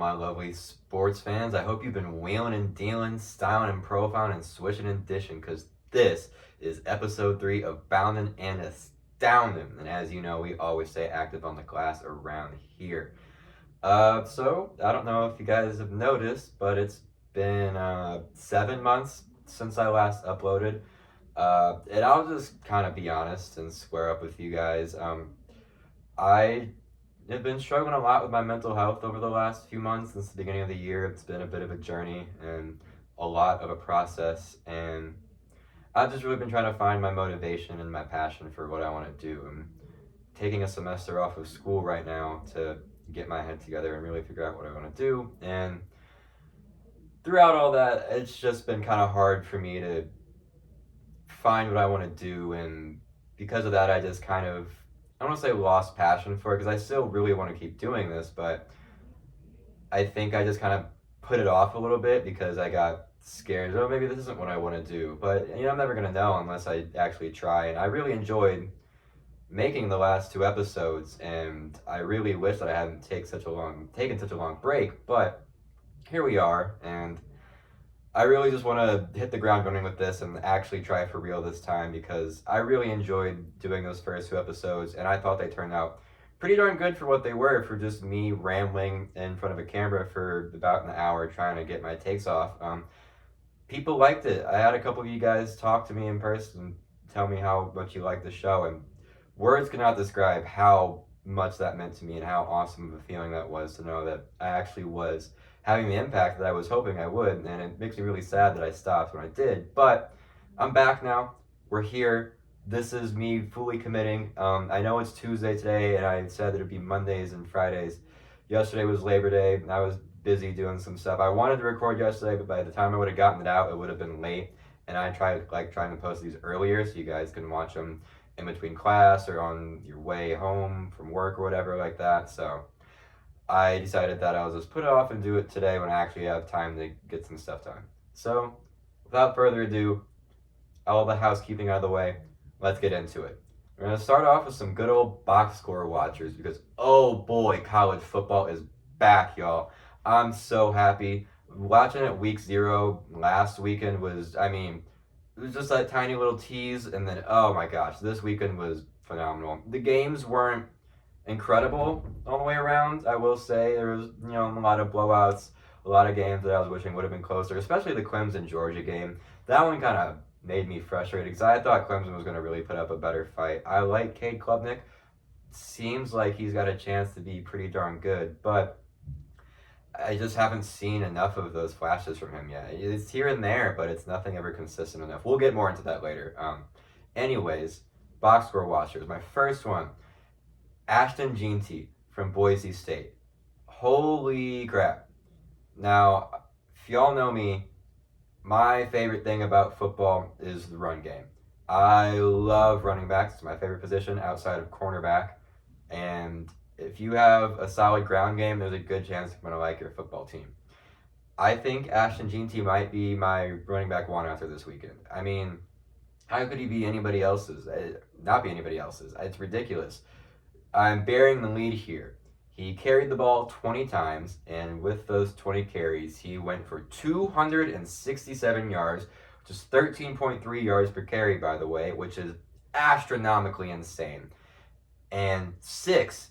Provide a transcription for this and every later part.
my lovely sports fans. I hope you've been wheeling and dealing, styling and profiling, and swishing and dishing, because this is episode 3 of Boundin and Astoundin. And as you know, we always stay active on the glass around here. So, I don't know if you guys have noticed, but it's been 7 months since I last uploaded. And I'll just kind of be honest and square up with you guys. I have been struggling a lot with my mental health over the last few months. Since the beginning of the year, it's been a bit of a journey and a lot of a process, and I've just really been trying to find my motivation and my passion for what I want to do. I'm taking a semester off of school right now to get my head together and really figure out what I want to do, and throughout all that, it's just been kind of hard for me to find what I want to do, and because of that, I just kind of, I don't want to say lost passion for it, because I still really want to keep doing this, but I think I just kind of put it off a little bit because I got scared. Oh, maybe this isn't what I want to do. But I'm never gonna know unless I actually try. And I really enjoyed making the last 2 episodes, and I really wish that I hadn't taken such a long break. But here we are, and I really just want to hit the ground running with this and actually try for real this time, because I really enjoyed doing those first 2 episodes, and I thought they turned out pretty darn good for what they were, for just me rambling in front of a camera for about an hour trying to get my takes off. People liked it. I had a couple of you guys talk to me in person, tell me how much you liked the show, and words cannot describe how much that meant to me and how awesome of a feeling that was to know that I actually was having the impact that I was hoping I would. And it makes me really sad that I stopped when I did, but I'm back now. We're here. This is me fully committing. I know it's Tuesday today, and I said that it'd be Mondays and Fridays. Yesterday was Labor Day, and I was busy doing some stuff. I wanted to record yesterday, but by the time I would have gotten it out, it would have been late. And I tried trying to post these earlier so you guys can watch them in between class or on your way home from work or whatever like that. So I decided that I'll just put it off and do it today when I actually have time to get some stuff done. So without further ado, all the housekeeping out of the way, let's get into it. We're going to start off with some good old box score watchers, because oh boy, college football is back, y'all. I'm so happy. Watching it week 0 last weekend was, it was just that tiny little tease, and then, oh my gosh, this weekend was phenomenal. The games weren't incredible all the way around, I will say. There was, a lot of blowouts, a lot of games that I was wishing would have been closer, especially the Clemson-Georgia game. That one kind of made me frustrated, because I thought Clemson was going to really put up a better fight. I like Cade Klubnik. Seems like he's got a chance to be pretty darn good, but I just haven't seen enough of those flashes from him yet. It's here and there, but it's nothing ever consistent enough. We'll get more into that later. Anyways, box score watchers. My first one, Ashton Jeanty from Boise State. Holy crap. Now, if y'all know me, my favorite thing about football is the run game. I love running backs. It's my favorite position outside of cornerback. And if you have a solid ground game, there's a good chance I'm going to like your football team. I think Ashton Jeanty might be my running back 1 after this weekend. How could he be anybody else's? Not be anybody else's. It's ridiculous. I'm bearing the lead here. He carried the ball 20 times, and with those 20 carries, he went for 267 yards, which is 13.3 yards per carry, by the way, which is astronomically insane. And 6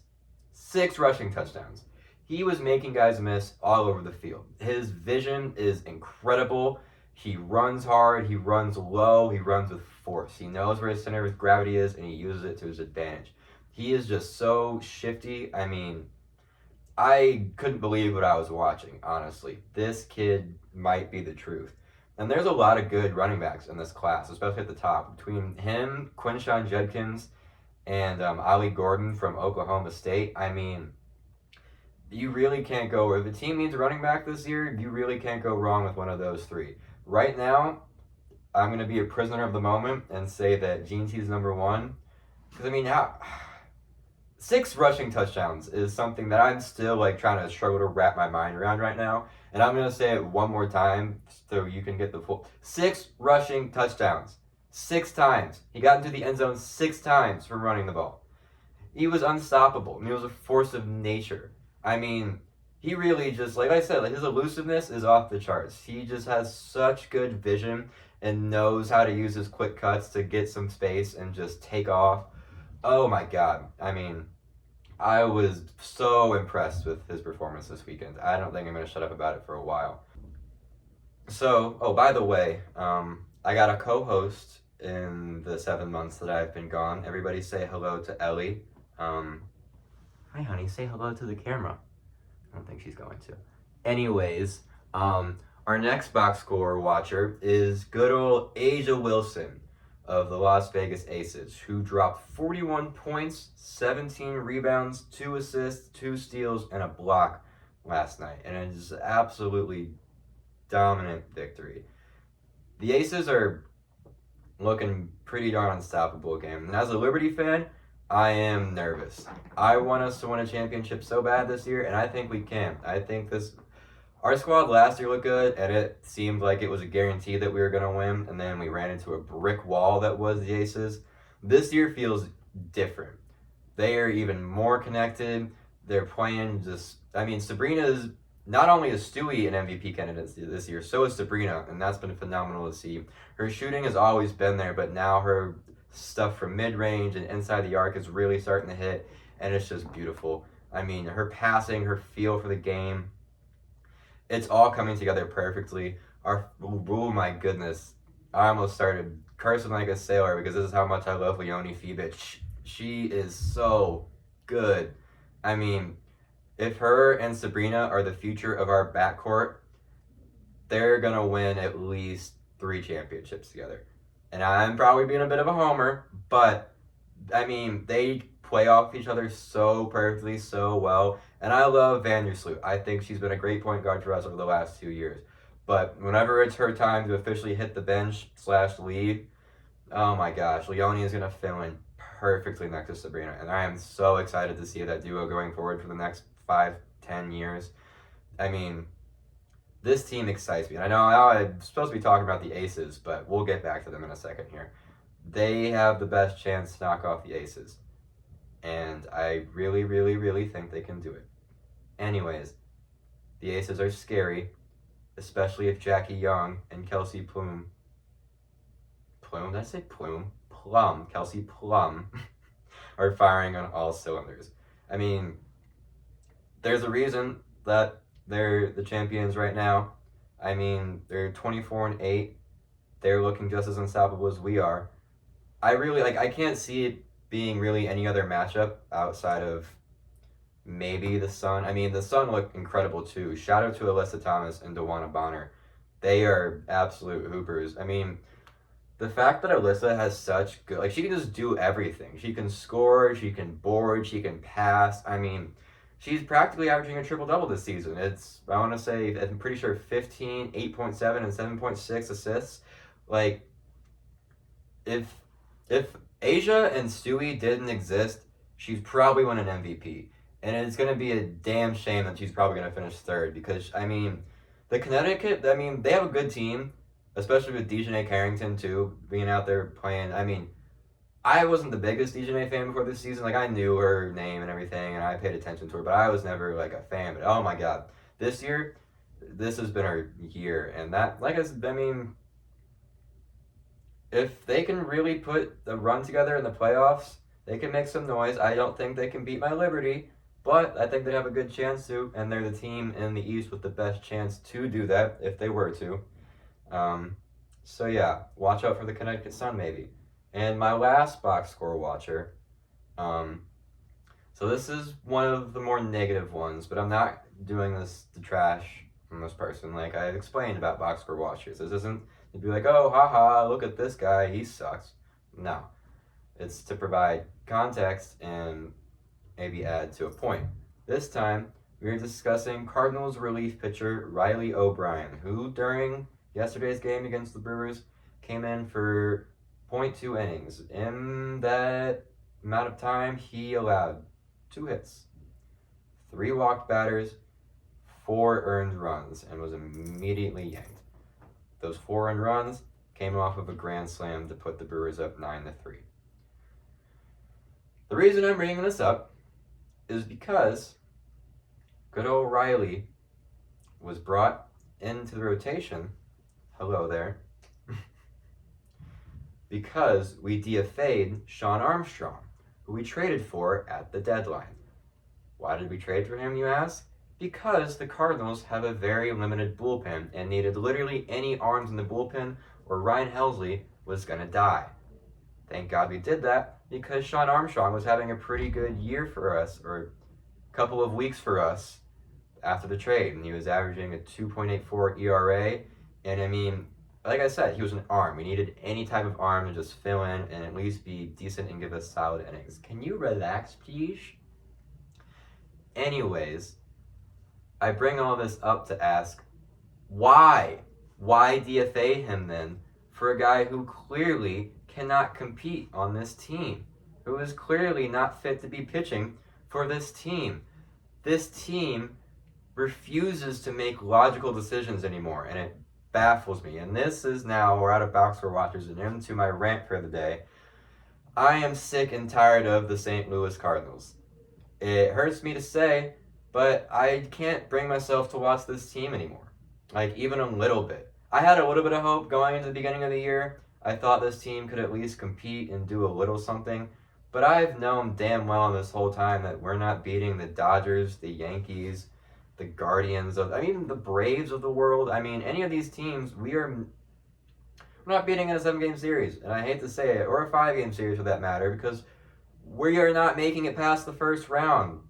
rushing touchdowns. He was making guys miss all over the field. His vision is incredible. He runs hard, he runs low, he runs with force. He knows where his center of gravity is, and he uses it to his advantage. He is just so shifty. I couldn't believe what I was watching, honestly. This kid might be the truth. And there's a lot of good running backs in this class, especially at the top. Between him, Quinshawn Judkins, and Ali Gordon from Oklahoma State. You really can't go, if a team needs a running back this year, you really can't go wrong with one of those 3. Right now, I'm going to be a prisoner of the moment and say that Jeanty's number 1. Because, 6 rushing touchdowns is something that I'm still trying to struggle to wrap my mind around right now. And I'm going to say it one more time so you can get the full. 6 rushing touchdowns. 6 times. He got into the end zone 6 times from running the ball. He was unstoppable. He was a force of nature. he really just, like I said, like his elusiveness is off the charts. He just has such good vision and knows how to use his quick cuts to get some space and just take off. Oh my God. I mean, I was so impressed with his performance this weekend. I don't think I'm going to shut up about it for a while. So, oh, by the way, I got a co-host in the 7 months that I've been gone. Everybody say hello to Ellie. Hi, honey. Say hello to the camera. I don't think she's going to. Anyways, our next box score watcher is good old Asia Wilson of the Las Vegas Aces, who dropped 41 points, 17 rebounds, 2 assists, 2 steals, and a block last night. And it is absolutely dominant victory. The Aces are looking pretty darn unstoppable game. And as a Liberty fan, I am nervous. I want us to win a championship so bad this year, and I think we can. I think our squad last year looked good, and it seemed like it was a guarantee that we were going to win, and then we ran into a brick wall that was the Aces. This year feels different. They are even more connected. They're playing Sabrina's not only is Stewie an MVP candidate this year, so is Sabrina, and that's been phenomenal to see. Her shooting has always been there, but now her stuff from mid-range and inside the arc is really starting to hit, and it's just beautiful. I mean, her passing, her feel for the game, it's all coming together perfectly. Oh my goodness. I almost started cursing like a sailor because this is how much I love Leonie Fiebich. She is so good. I mean, if her and Sabrina are the future of our backcourt, they're going to win at least 3 championships together. And I'm probably being a bit of a homer, but I mean, they play off each other so perfectly, so well. And I love Vandersloot. I think she's been a great point guard for us over the last 2 years. But whenever it's her time to officially hit the bench / leave, oh my gosh, Leonie is going to fill in perfectly next to Sabrina. And I am so excited to see that duo going forward for the next 5-10 years. I mean, this team excites me. And I know I'm supposed to be talking about the Aces, but we'll get back to them in a second here. They have the best chance to knock off the Aces. And I really, really, really think they can do it. Anyways, the Aces are scary, especially if Jackie Young and Kelsey Plum, did I say Plume? Plum, Kelsey Plum, are firing on all cylinders. I mean, there's a reason that they're the champions right now. I mean, they're 24-8. They're looking just as unstoppable as we are. I can't see it being really any other matchup outside of maybe the Sun. I mean, the Sun look incredible too. Shout out to Alyssa Thomas and DeWanna Bonner. They are absolute hoopers. I mean, the fact that Alyssa has such good, she can just do everything. She can score, she can board, she can pass. I mean, she's practically averaging a triple-double this season. I'm pretty sure 15, 8.7, and 7.6 assists. If Asia and Stewie didn't exist, she's probably won an MVP. And it's going to be a damn shame that she's probably going to finish third because, I mean, the Connecticut, they have a good team, especially with Dejanay Carrington, too, being out there playing. I mean, I wasn't the biggest Dejanay fan before this season. I knew her name and everything, and I paid attention to her, but I was never, a fan. But, oh, my God. This year, this has been her year. And that, if they can really put the run together in the playoffs, they can make some noise. I don't think they can beat my Liberty, but I think they have a good chance to, and they're the team in the East with the best chance to do that if they were to. So yeah, watch out for the Connecticut Sun maybe. And my last box score watcher, so this is one of the more negative ones, but I'm not doing this to trash on this person. Like I've explained about box score watchers. This isn't to be like, oh, haha, look at this guy, he sucks. No. It's to provide context and maybe add to a point. This time, we are discussing Cardinals relief pitcher Riley O'Brien, who during yesterday's game against the Brewers came in for 0.2 innings. In that amount of time, he allowed 2 hits, 3 walked batters, 4 earned runs, and was immediately yanked. Those 4 earned runs came off of a grand slam to put the Brewers up 9-3. The reason I'm bringing this up is because good old Riley was brought into the rotation. Hello there. Because we DFA'd Sean Armstrong, who we traded for at the deadline. Why did we trade for him, you ask? Because the Cardinals have a very limited bullpen and needed literally any arms in the bullpen or Ryan Helsley was going to die. Thank God we did that because Sean Armstrong was having a pretty good year for us, or a couple of weeks for us after the trade. And he was averaging a 2.84 ERA. And I mean, like I said, he was an arm. We needed any type of arm to just fill in and at least be decent and give us solid innings. Can you relax, please? Anyways, I bring all this up to ask, why? Why DFA him then for a guy who clearly cannot compete on this team, who is clearly not fit to be pitching for this team? This team refuses to make logical decisions anymore, and it baffles me. And this is now, we're out of Box for Watchers and into my rant for the day. I am sick and tired of the St. Louis Cardinals. It hurts me to say, but I can't bring myself to watch this team anymore. Like, even a little bit. I had a little bit of hope going into the beginning of the year. I thought this team could at least compete and do a little something. But I've known damn well this whole time that we're not beating the Dodgers, the Yankees, the Guardians the Braves of the world. I mean, any of these teams, we're not beating in a 7-game series. And I hate to say it, or a 5-game series for that matter, because we are not making it past the first round,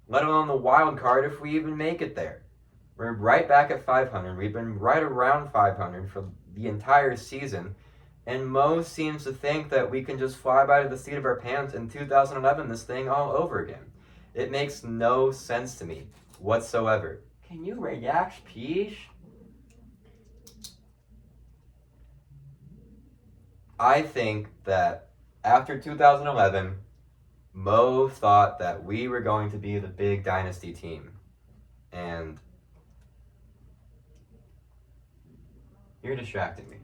let alone the wild card if we even make it there. We're right back at 500. We've been right around 500 for the entire season. And Mo seems to think that we can just fly by the seat of our pants in 2011 this thing all over again. It makes no sense to me whatsoever. Can you relax, please? I think that after 2011, Mo thought that we were going to be the big dynasty team. And you're distracting me.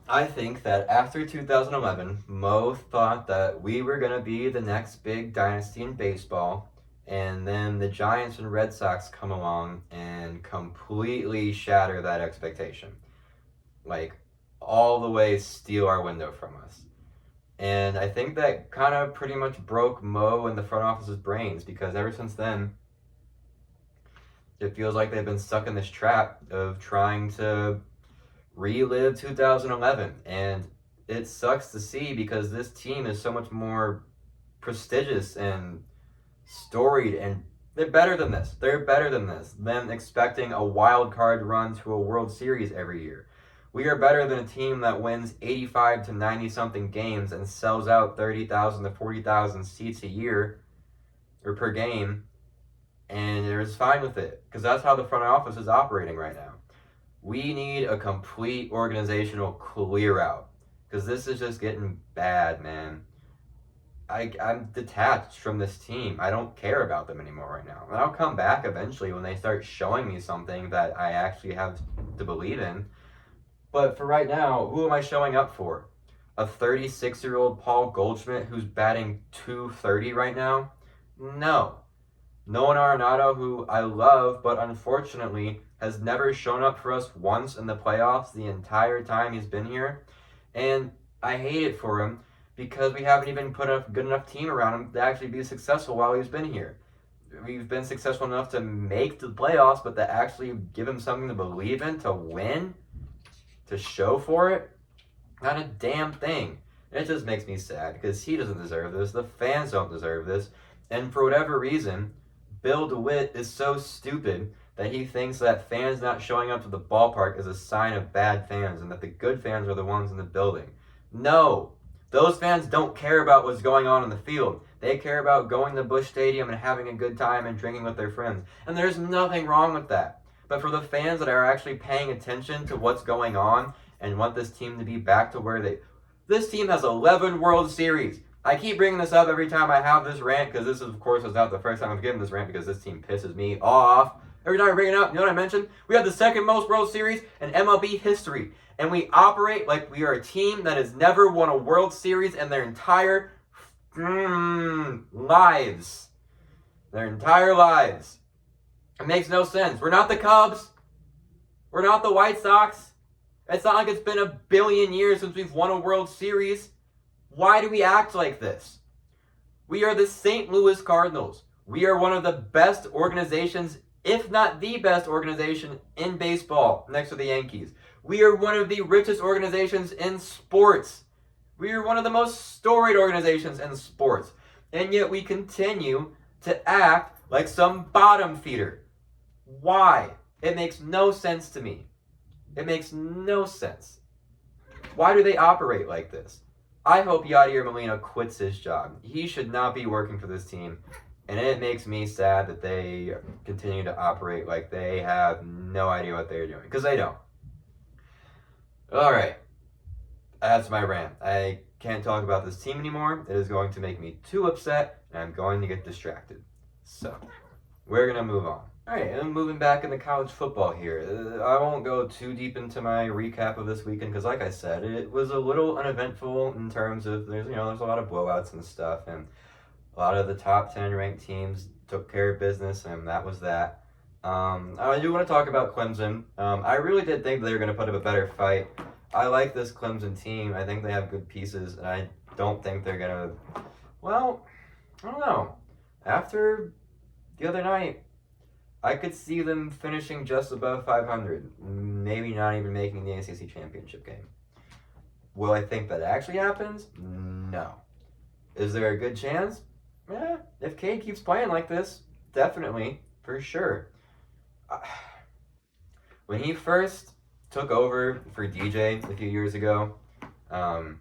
I think that after 2011, Mo thought that we were going to be the next big dynasty in baseball, and then the Giants and Red Sox come along and completely shatter that expectation. Like, all the way steal our window from us. And I think that kind of pretty much broke Mo and the front office's brains, because ever since then, it feels like they've been stuck in this trap of trying to relive 2011. And it sucks to see, because this team is so much more prestigious and storied, and they're better than this. They're better than this, than expecting a wild card run to a World Series every year. We are better than a team that wins 85 to 90 something games and sells out 30,000 to 40,000 seats a year or per game, and they're just fine with it, because that's how the front office is operating right now. We need a complete organizational clear out, because this is just getting bad, man. I'm detached from this team. I don't care about them anymore right now. And I'll come back eventually when they start showing me something that I actually have to believe in. But for right now, who am I showing up for? A 36-year-old Paul Goldschmidt who's batting .230 right now? No. Nolan Arenado, who I love, but unfortunately has never shown up for us once in the playoffs the entire time he's been here. And I hate it for him, because we haven't even put a good enough team around him to actually be successful while he's been here. We've been successful enough to make the playoffs, but to actually give him something to believe in, to win, to show for it, not a damn thing. It just makes me sad, because he doesn't deserve this, the fans don't deserve this, and for whatever reason, Bill DeWitt is so stupid that he thinks that fans not showing up to the ballpark is a sign of bad fans, and that the good fans are the ones in the building. No! Those fans don't care about what's going on in the field. They care about going to Busch Stadium and having a good time and drinking with their friends. And there's nothing wrong with that. But for the fans that are actually paying attention to what's going on and want this team to be back to where they... This team has 11 World Series. I keep bringing this up every time I have this rant, because this, of course, is not the first time I've given this rant, because this team pisses me off. Every time I bring it up, you know what I mentioned? We have the second most World Series in MLB history. And we operate like we are a team that has never won a World Series in their entire lives. Their entire lives. It makes no sense. We're not the Cubs. We're not the White Sox. It's not like it's been a billion years since we've won a World Series. Why do we act like this? We are the St. Louis Cardinals. We are one of the best organizations, if not the best organization in baseball, next to the Yankees. We are one of the richest organizations in sports. We are one of the most storied organizations in sports. And yet we continue to act like some bottom feeder. Why? It makes no sense to me. It makes no sense. Why do they operate like this? I hope Yadier Molina quits his job. He should not be working for this team. And it makes me sad that they continue to operate like they have no idea what they're doing. Because they don't. Alright. That's my rant. I can't talk about this team anymore. It is going to make me too upset. And I'm going to get distracted. So, we're going to move on. Alright, I'm moving back into college football here. I won't go too deep into my recap of this weekend because, like I said, it was a little uneventful in terms of there's a lot of blowouts and stuff, and a lot of the top 10 ranked teams took care of business, and that was that. I do want to talk about Clemson. I really did think they were going to put up a better fight. I like this Clemson team. I think they have good pieces, and I don't think they're going to, well, I don't know. After the other night, I could see them finishing just above 500, maybe not even making the ACC championship game. Will I think that actually happens? No. Is there a good chance? Yeah, if Cade keeps playing like this, definitely, for sure. When he first took over for DJ a few years ago, now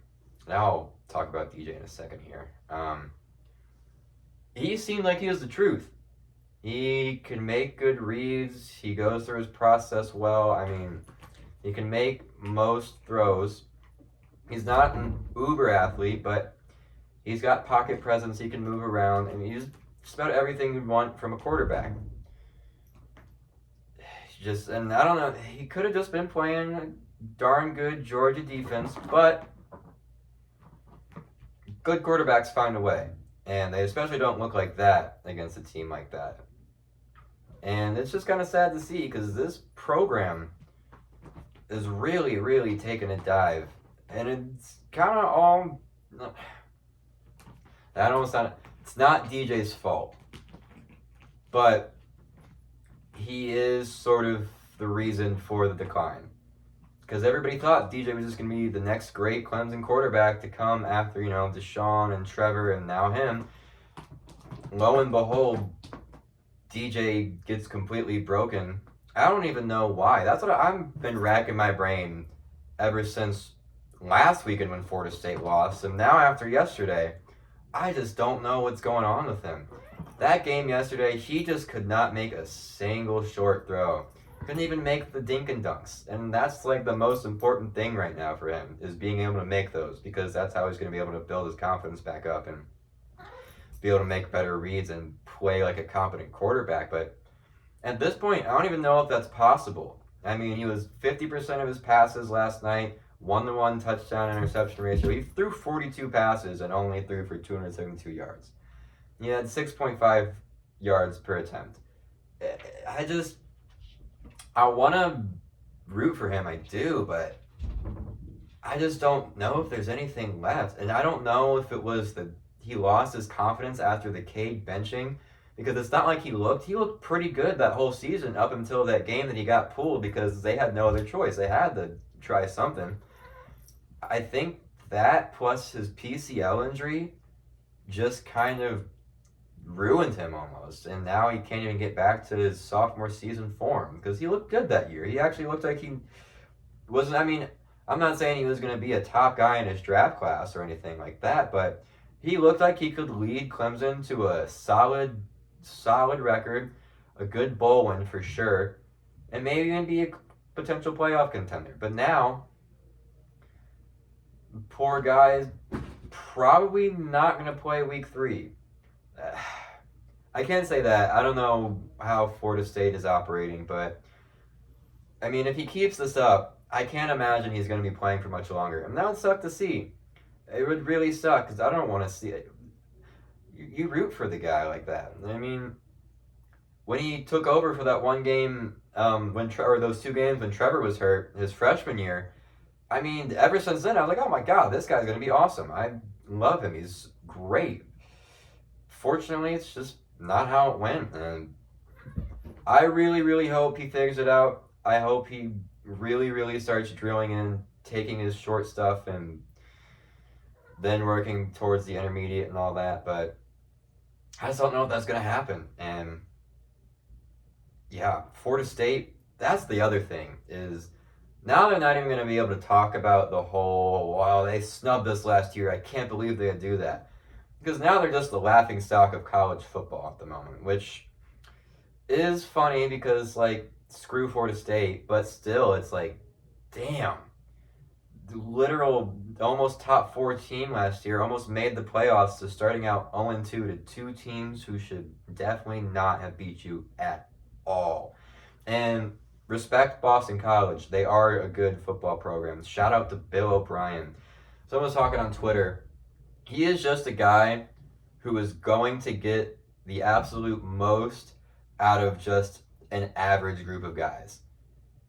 I'll talk about DJ in a second here. He seemed like he was the truth. He can make good reads. He goes through his process well. I mean, he can make most throws. He's not an uber athlete, but he's got pocket presence. He can move around. I mean, he's just about everything you'd want from a quarterback. And I don't know, he could have just been playing a darn good Georgia defense, but good quarterbacks find a way. And they especially don't look like that against a team like that. And it's just kind of sad to see because this program is really, really taking a dive. And it's kind of all... That almost sounded... It's not DJ's fault. But he is sort of the reason for the decline. Because everybody thought DJ was just going to be the next great Clemson quarterback to come after, Deshaun and Trevor and now him. Lo and behold, DJ gets completely broken. I don't even know why. That's what I've been racking my brain ever since last weekend when Florida State lost. And now after yesterday, I just don't know what's going on with him. That game yesterday, he just could not make a single short throw. Couldn't even make the dink and dunks. And that's like the most important thing right now for him, is being able to make those, because that's how he's going to be able to build his confidence back up and be able to make better reads and play like a competent quarterback. But at this point, I don't even know if that's possible. I mean, he was 50% of his passes last night, 1-to-1 touchdown interception ratio. He threw 42 passes and only threw for 272 yards. He had 6.5 yards per attempt. I want to root for him, I do, but I just don't know if there's anything left. And I don't know if it was that he lost his confidence after the Cade benching, because it's not like he looked pretty good that whole season up until that game that he got pulled, because they had no other choice. They had to try something. I think that plus his PCL injury just kind of ruined him almost, and now he can't even get back to his sophomore season form, because he looked good that year. He actually looked like he wasn't, I mean, I'm not saying he was going to be a top guy in his draft class or anything like that, but he looked like he could lead Clemson to a solid record, a good bowl win for sure, and maybe even be a potential playoff contender. But now, poor guy's probably not going to play week 3. I can't say that. I don't know how Florida State is operating, but I mean, if he keeps this up, I can't imagine he's going to be playing for much longer. And that would suck to see. It would really suck, because I don't want to see it. You root for the guy like that. I mean, when he took over for that one game, or those 2 games when Trevor was hurt his freshman year, I mean, ever since then, I was like, oh my God, this guy's going to be awesome. I love him. He's great. Fortunately, it's just not how it went. And I really, really hope he figures it out. I hope he really, really starts drilling in, taking his short stuff and then working towards the intermediate and all that. But I just don't know if that's going to happen. And yeah, Florida State, that's the other thing, is now they're not even going to be able to talk about the whole, wow, they snubbed us last year. I can't believe they do that. Because now they're just the laughing stock of college football at the moment, which is funny because, like, screw Florida State, but still, it's like, damn. The literal almost top 4 team last year almost made the playoffs to starting out 0-2 to 2 teams who should definitely not have beat you at all. And respect Boston College. They are a good football program. Shout out to Bill O'Brien. Someone was talking on Twitter. He is just a guy who is going to get the absolute most out of just an average group of guys.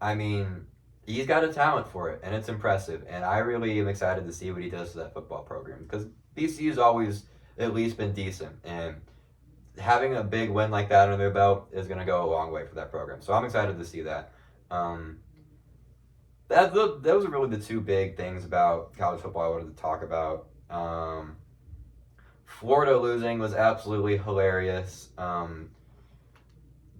I mean, he's got a talent for it, and it's impressive. And I really am excited to see what he does to that football program, because BCU's always at least been decent. And having a big win like that under their belt is going to go a long way for that program. So I'm excited to see that. Those are really the 2 big things about college football I wanted to talk about. Florida losing was absolutely hilarious.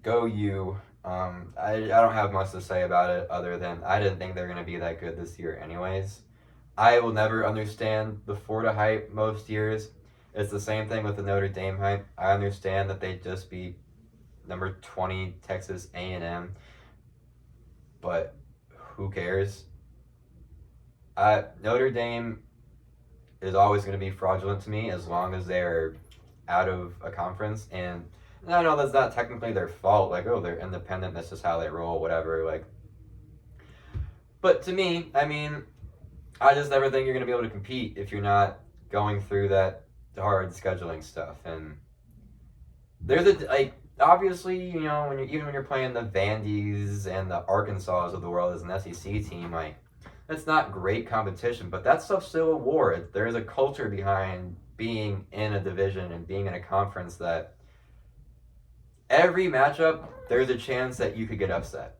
Go you. I don't have much to say about it other than I didn't think they were going to be that good this year anyways. I will never understand the Florida hype most years. It's the same thing with the Notre Dame hype. I understand that they just beat number 20 Texas A&M, but who cares? Notre Dame is always going to be fraudulent to me as long as they're out of a conference. And I know that's not technically their fault. Like, oh, they're independent. That's just how they roll, whatever. Like, but to me, I mean, I just never think you're going to be able to compete if you're not going through that hard scheduling stuff. And there's obviously, you know, even when you're playing the Vandies and the Arkansas of the world as an SEC team, like, that's not great competition, but that stuff's still a war. There's a culture behind being in a division and being in a conference that every matchup, there's a chance that you could get upset.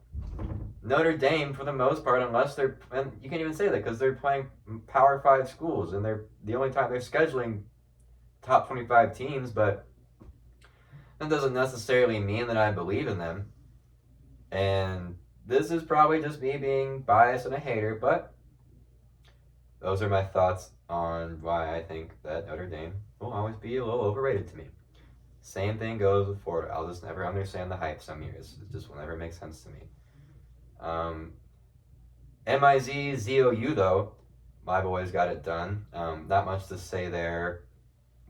Notre Dame, for the most part, unless and you can't even say that because they're playing Power 5 schools, and they're the only time they're scheduling top 25 teams, but that doesn't necessarily mean that I believe in them. And this is probably just me being biased and a hater, but those are my thoughts on why I think that Notre Dame will always be a little overrated to me. Same thing goes with Florida. I'll just never understand the hype some years. It just will never make sense to me. MIZ-ZOU, though, my boys got it done. Not much to say there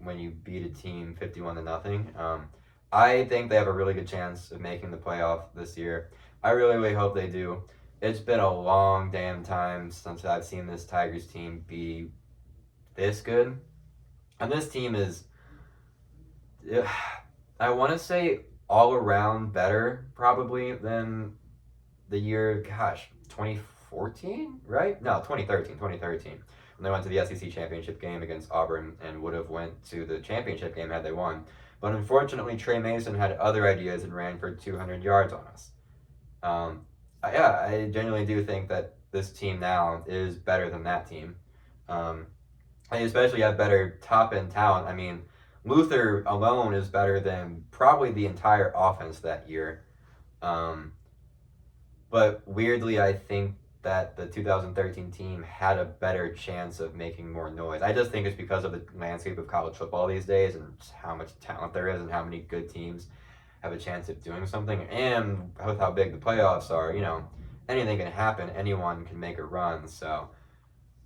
when you beat a team 51-0. I think they have a really good chance of making the playoff this year. I really, really hope they do. It's been a long damn time since I've seen this Tigers team be this good. And this team is, I want to say, all around better probably than the year, 2014, right? No, 2013, when they went to the SEC championship game against Auburn and would have went to the championship game had they won. But unfortunately, Trey Mason had other ideas and ran for 200 yards on us. I genuinely do think that this team now is better than that team. They especially have better top-end talent. I mean, Luther alone is better than probably the entire offense that year. But weirdly, I think that the 2013 team had a better chance of making more noise. I just think it's because of the landscape of college football these days and how much talent there is and how many good teams have a chance of doing something. And with how big the playoffs are, you know, anything can happen. Anyone can make a run. So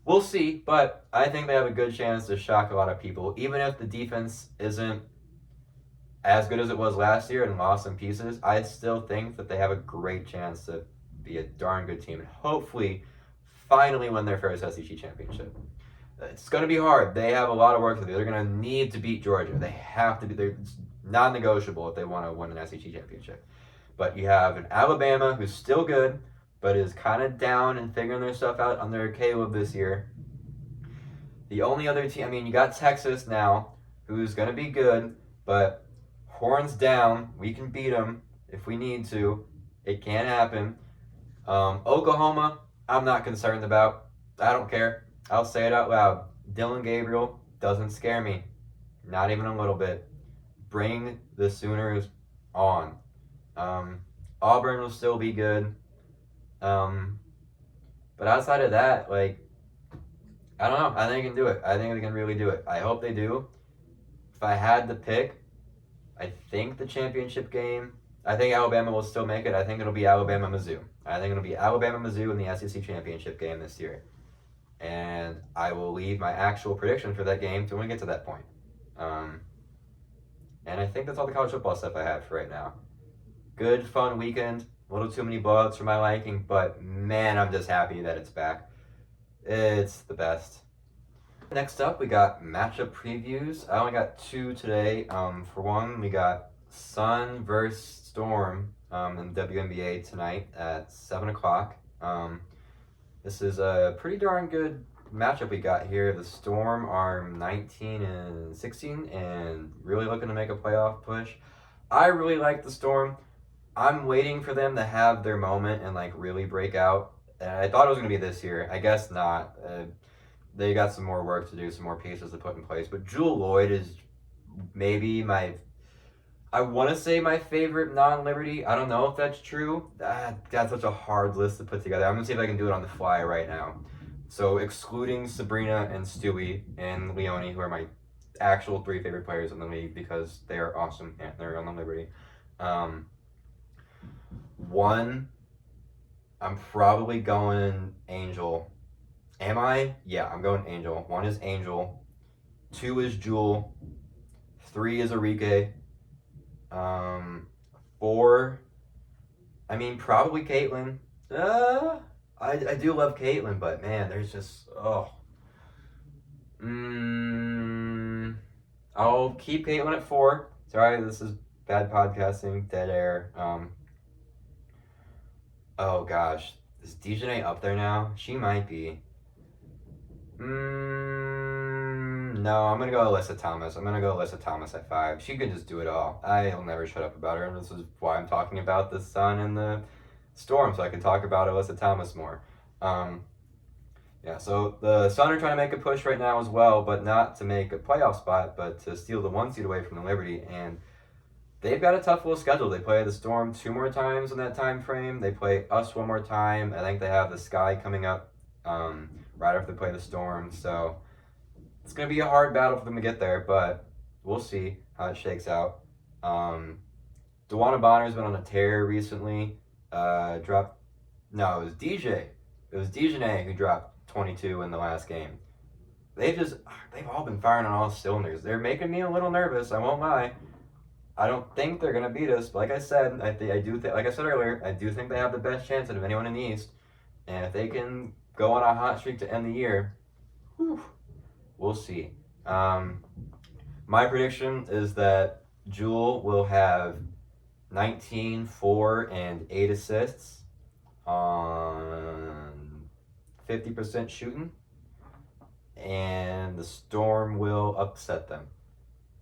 we'll see. But I think they have a good chance to shock a lot of people. Even if the defense isn't as good as it was last year and lost some pieces, I still think that they have a great chance to be a darn good team and hopefully finally win their first SEC championship. It's going to be hard. They have a lot of work to do. They're going to need to beat Georgia. They have to be there. non-negotiable if they want to win an SEC championship. But you have an Alabama who's still good, but is kind of down and figuring their stuff out under Caleb this year. The only other team, I mean, you got Texas now, who's going to be good, but horns down, we can beat them if we need to. It can happen. Oklahoma, I'm not concerned about. I don't care. I'll say it out loud. Dylan Gabriel doesn't scare me. Not even a little bit. Bring the Sooners on. Auburn will still be good. But outside of that, like, I don't know. I think they can do it. I think they can really do it. I hope they do. If I had to pick, I think the championship game, I think Alabama will still make it. I think it'll be Alabama-Mizzou. I think it'll be Alabama-Mizzou in the SEC championship game this year. And I will leave my actual prediction for that game to when we get to that point. And I think that's all the college football stuff I have for right now. Good, fun weekend. A little too many blowouts for my liking, but man, I'm just happy that it's back. It's the best. Next up, we got matchup previews. I only got two today. For one, we got Sun versus Storm in WNBA tonight at 7 o'clock. This is a pretty darn good matchup we got here. The Storm are 19-16 and really looking to make a playoff push. I really like the Storm. I'm waiting for them to have their moment and like really break out. And I thought it was going to be this year. I guess not. They got some more work to do, some more pieces to put in place. But Jewel Lloyd is maybe I want to say my favorite non-Liberty. I don't know if that's true. That's such a hard list to put together. I'm going to see if I can do it on the fly right now. So excluding Sabrina and Stewie and Leonie, who are my actual three favorite players in the league because they are awesome and they're on the Liberty. One, I'm probably going Angel. Am I? Yeah, I'm going Angel. One is Angel. Two is Jewel. Three is Arike. Four, I mean, probably Caitlin. I do love Caitlin, but man, there's just, I'll keep Caitlin at 4. Sorry, this is bad podcasting, dead air. Oh gosh, is Dejanay up there now? She might be. No, I'm going to go Alyssa Thomas. I'm going to go Alyssa Thomas at 5. She could just do it all. I'll never shut up about her, and this is why I'm talking about the Sun and the Storm, so I can talk about Alyssa Thomas more. Yeah, so the Sun are trying to make a push right now as well, but not to make a playoff spot, but to steal the 1 seed away from the Liberty, and they've got a tough little schedule. They play the Storm 2 more times in that time frame. They play us 1 more time. I think they have the Sky coming up right after they play the Storm, so it's going to be a hard battle for them to get there, but we'll see how it shakes out. DeWanna Bonner's been on a tear recently. It was DJ. It was Dejanay who dropped 22 in the last game. They've all been firing on all cylinders. They're making me a little nervous, I won't lie. I don't think they're going to beat us, but like I said, like I said earlier, I do think they have the best chance out of anyone in the East. And if they can go on a hot streak to end the year, we'll see. My prediction is that Jewel will have 19, 4, and 8 assists on 50% shooting, and the Storm will upset them,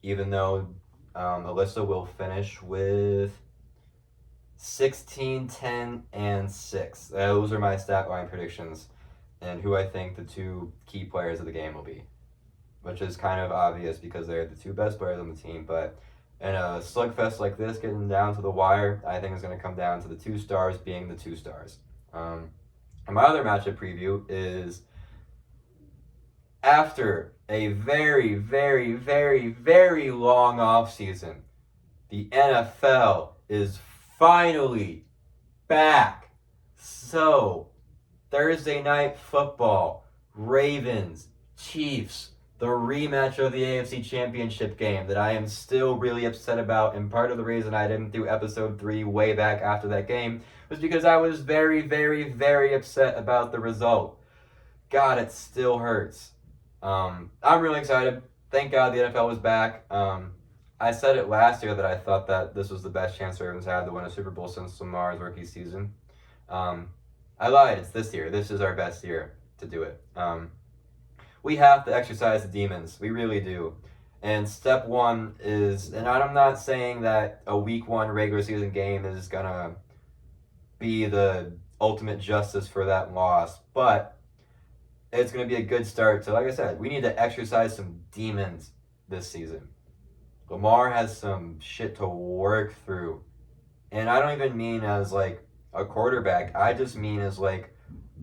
even though Alyssa will finish with 16, 10, and 6. Those are my stat line predictions and who I think the 2 key players of the game will be, which is kind of obvious because they're the 2 best players on the team. But in a slugfest like this, getting down to the wire, I think it's going to come down to the 2 stars being the 2 stars. And my other matchup preview is after a very, very, very, very long offseason, the NFL is finally back. So, Thursday night football, Ravens, Chiefs, the rematch of the AFC Championship game that I am still really upset about, and part of the reason I didn't do episode 3 way back after that game was because I was very, very, very upset about the result. God, it still hurts. I'm really excited. Thank God the NFL was back. I said it last year that I thought that this was the best chance the Ravens had to win a Super Bowl since Lamar's rookie season. Um, I lied. It's this year. This is our best year to do it. We have to exercise the demons. We really do. And step one is, and I'm not saying that a week one regular season game is going to be the ultimate justice for that loss, but it's going to be a good start. So, like I said, we need to exercise some demons this season. Lamar has some shit to work through. And I don't even mean as like a quarterback. I just mean as like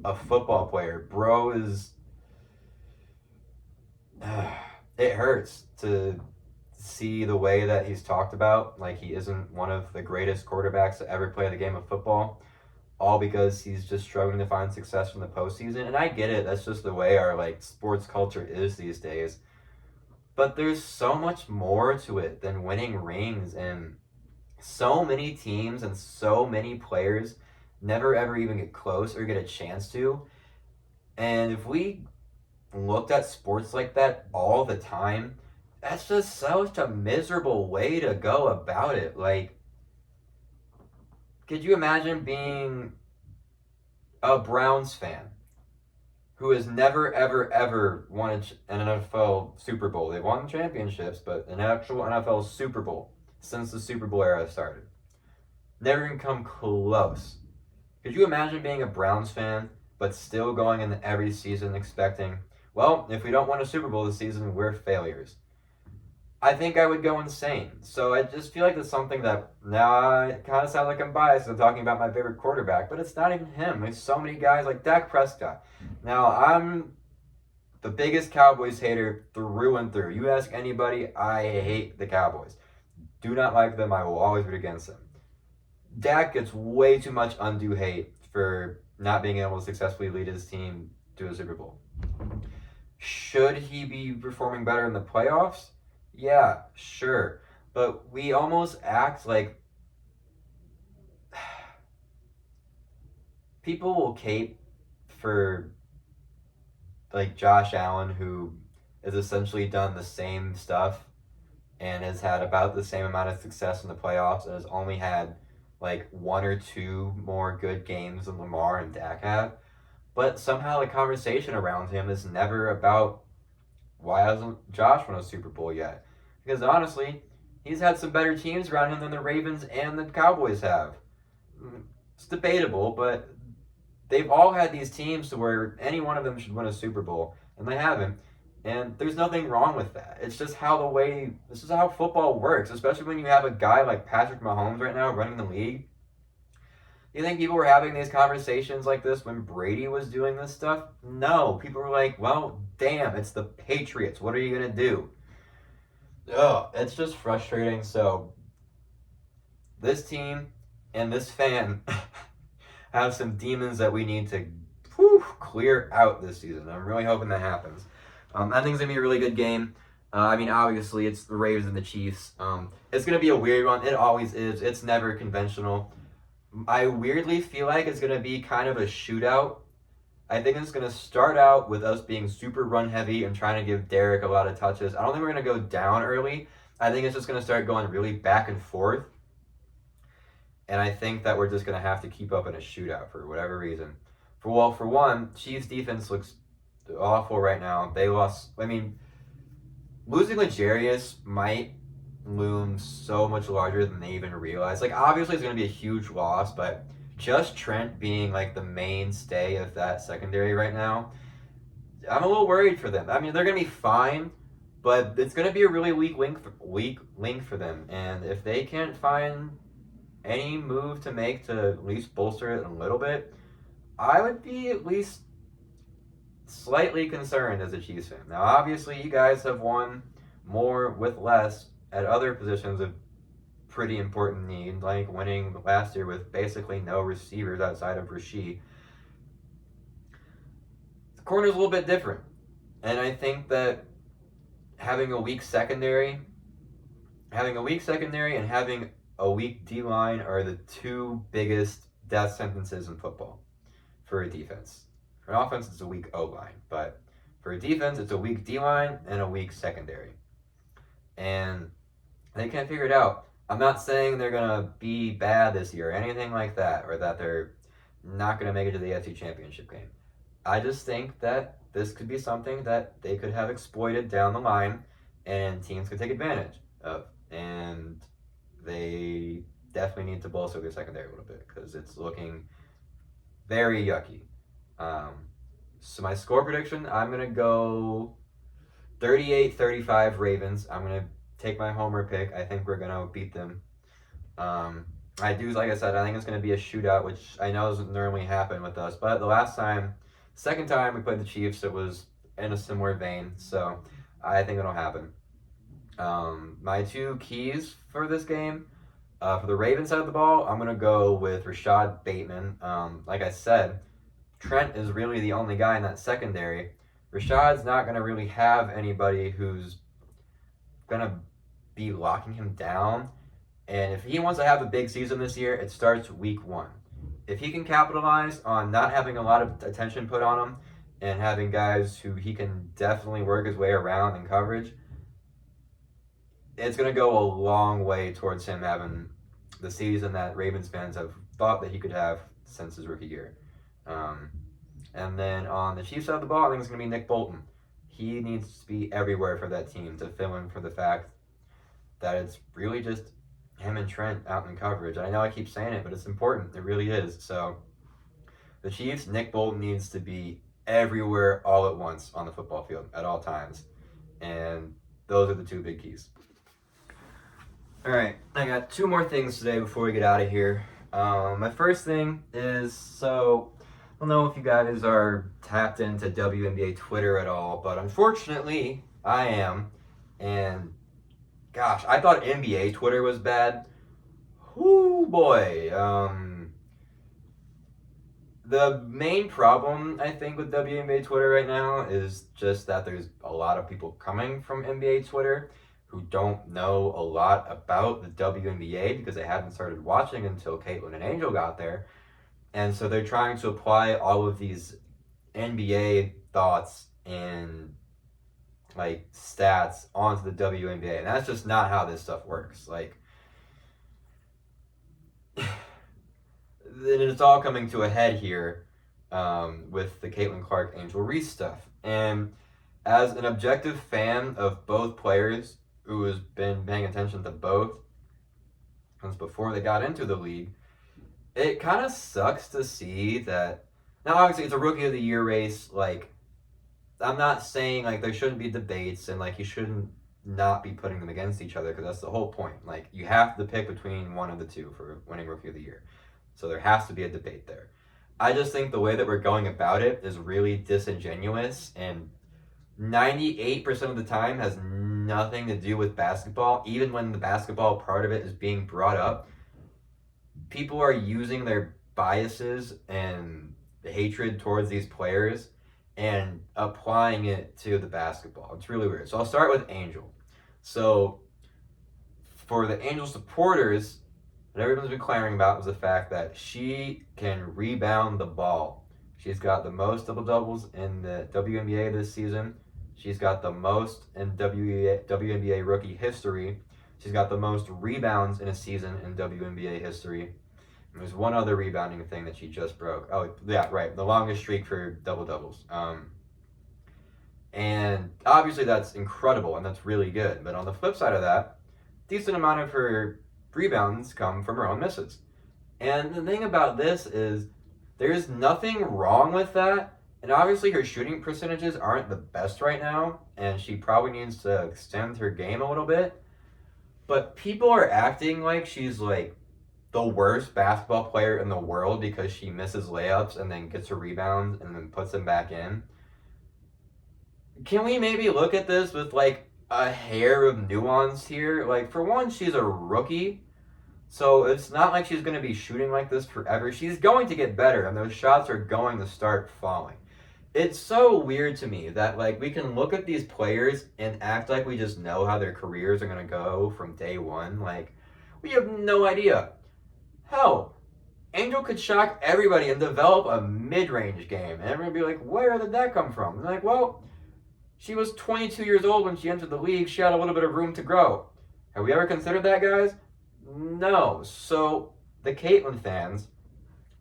a football player. Bro is it hurts to see the way that he's talked about. Like he isn't one of the greatest quarterbacks to ever play the game of football. All because he's just struggling to find success in the postseason. And I get it. That's just the way our like sports culture is these days. But there's so much more to it than winning rings, and so many teams and so many players never ever even get close or get a chance to. And if we looked at sports like that all the time, that's just such a miserable way to go about it. Like, could you imagine being a Browns fan who has never, ever, ever won an NFL Super Bowl? They've won championships, but an actual NFL Super Bowl since the Super Bowl era started. Never even come close. Could you imagine being a Browns fan, but still going into every season expecting, well, if we don't win a Super Bowl this season, we're failures? I think I would go insane. So I just feel like it's something that, now it kind of sounds like I'm biased. I'm talking about my favorite quarterback, but it's not even him. There's so many guys like Dak Prescott. Now, I'm the biggest Cowboys hater through and through. You ask anybody, I hate the Cowboys. Do not like them. I will always root against them. Dak gets way too much undue hate for not being able to successfully lead his team to a Super Bowl. Should he be performing better in the playoffs? Yeah, sure. But we almost act like people will cape for like Josh Allen, who has essentially done the same stuff and has had about the same amount of success in the playoffs and has only had like one or two more good games than Lamar and Dak have. But somehow the conversation around him is never about why hasn't Josh won a Super Bowl yet? Because honestly, he's had some better teams around him than the Ravens and the Cowboys have. It's debatable, but they've all had these teams to where any one of them should win a Super Bowl, and they haven't. And there's nothing wrong with that. It's just this is how football works, especially when you have a guy like Patrick Mahomes right now running the league. You think people were having these conversations like this when Brady was doing this stuff? No. People were like, well, damn, it's the Patriots. What are you going to do? Ugh, it's just frustrating. So, this team and this fan have some demons that we need to clear out this season. I'm really hoping that happens. I think it's going to be a really good game. Obviously, it's the Ravens and the Chiefs. It's going to be a weird one. It always is. It's never conventional. I weirdly feel like it's going to be kind of a shootout. I think it's going to start out with us being super run heavy and trying to give Derek a lot of touches. I don't think we're going to go down early. I think it's just going to start going really back and forth. And I think that we're just going to have to keep up in a shootout for whatever reason. For one, Chiefs defense looks awful right now. They lost. Losing L'Jarius might loom so much larger than they even realize. Like, obviously, it's going to be a huge loss, but just Trent being like the mainstay of that secondary right now, I'm a little worried for them. They're going to be fine, but it's going to be a really weak link for them. And if they can't find any move to make to at least bolster it a little bit, I would be at least slightly concerned as a Chiefs fan. Now, obviously, you guys have won more with less at other positions of pretty important need, like winning last year with basically no receivers outside of Rasheed. The corner's a little bit different. And I think that having a weak secondary and having a weak D-line are the two biggest death sentences in football for a defense. For an offense, it's a weak O-line. But for a defense, it's a weak D-line and a weak secondary. And They can't figure it out. I'm not saying they're going to be bad this year or anything like that, or that they're not going to make it to the AFC Championship game. I just think that this could be something that they could have exploited down the line and teams could take advantage of. And they definitely need to bolster their secondary a little bit because it's looking very yucky. So my score prediction, I'm going to go 38-35 Ravens. I'm going to take my homer pick. I think we're going to beat them. I do, like I said, I think it's going to be a shootout, which I know doesn't normally happen with us. But the second time we played the Chiefs, it was in a similar vein. So I think it'll happen. My two keys for this game, for the Ravens side of the ball, I'm going to go with Rashad Bateman. Like I said, Trent is really the only guy in that secondary. Rashad's not going to really have anybody who's going to be locking him down. And if he wants to have a big season this year, it starts week 1. If he can capitalize on not having a lot of attention put on him and having guys who he can definitely work his way around in coverage, it's going to go a long way towards him having the season that Ravens fans have thought that he could have since his rookie year. And then on the Chiefs side of the ball, I think it's going to be Nick Bolton. He needs to be everywhere for that team to fill in for the fact that it's really just him and Trent out in coverage. I know I keep saying it, but it's important. It really is. So the Chiefs, Nick Bolton needs to be everywhere all at once on the football field at all times. And those are the two big keys. All right, I got 2 more things today before we get out of here. My first thing is, so I don't know if you guys are tapped into WNBA Twitter at all, but unfortunately I am. And gosh, I thought NBA Twitter was bad. Whoo boy. The main problem, I think, with WNBA Twitter right now is just that there's a lot of people coming from NBA Twitter who don't know a lot about the WNBA because they hadn't started watching until Caitlin and Angel got there. And so they're trying to apply all of these NBA thoughts and like stats onto the WNBA. And that's just not how this stuff works. Like, it's all coming to a head here with the Caitlin Clark Angel Reese stuff. And as an objective fan of both players who has been paying attention to both since before they got into the league, it kind of sucks to see that. Now, obviously, it's a Rookie of the Year race. Like, I'm not saying like there shouldn't be debates and like you shouldn't not be putting them against each other because that's the whole point. Like, you have to pick between one of the two for winning Rookie of the Year. So there has to be a debate there. I just think the way that we're going about it is really disingenuous and 98% of the time has nothing to do with basketball. Even when the basketball part of it is being brought up, people are using their biases and the hatred towards these players and applying it to the basketball. It's really weird. So I'll start with Angel. So for the Angel supporters, what everyone's been clamoring about was the fact that she can rebound the ball. She's got the most double-doubles in the WNBA this season. She's got the most in WNBA rookie history. She's got the most rebounds in a season in WNBA history. And there's one other rebounding thing that she just broke. Oh, yeah, right. The longest streak for double-doubles. And obviously that's incredible and that's really good. But on the flip side of that, decent amount of her rebounds come from her own misses. And the thing about this is there's nothing wrong with that. And obviously her shooting percentages aren't the best right now, and she probably needs to extend her game a little bit. But people are acting like she's like the worst basketball player in the world because she misses layups and then gets her rebounds and then puts them back in. Can we maybe look at this with like a hair of nuance here? Like, for one, she's a rookie, so it's not like she's going to be shooting like this forever. She's going to get better, and those shots are going to start falling. It's so weird to me that like we can look at these players and act like we just know how their careers are going to go from day one. Like, we have no idea. Hell, Angel could shock everybody and develop a mid-range game. And everyone would be like, where did that come from? And like, well, she was 22 years old when she entered the league. She had a little bit of room to grow. Have we ever considered that, guys? No. So the Caitlyn fans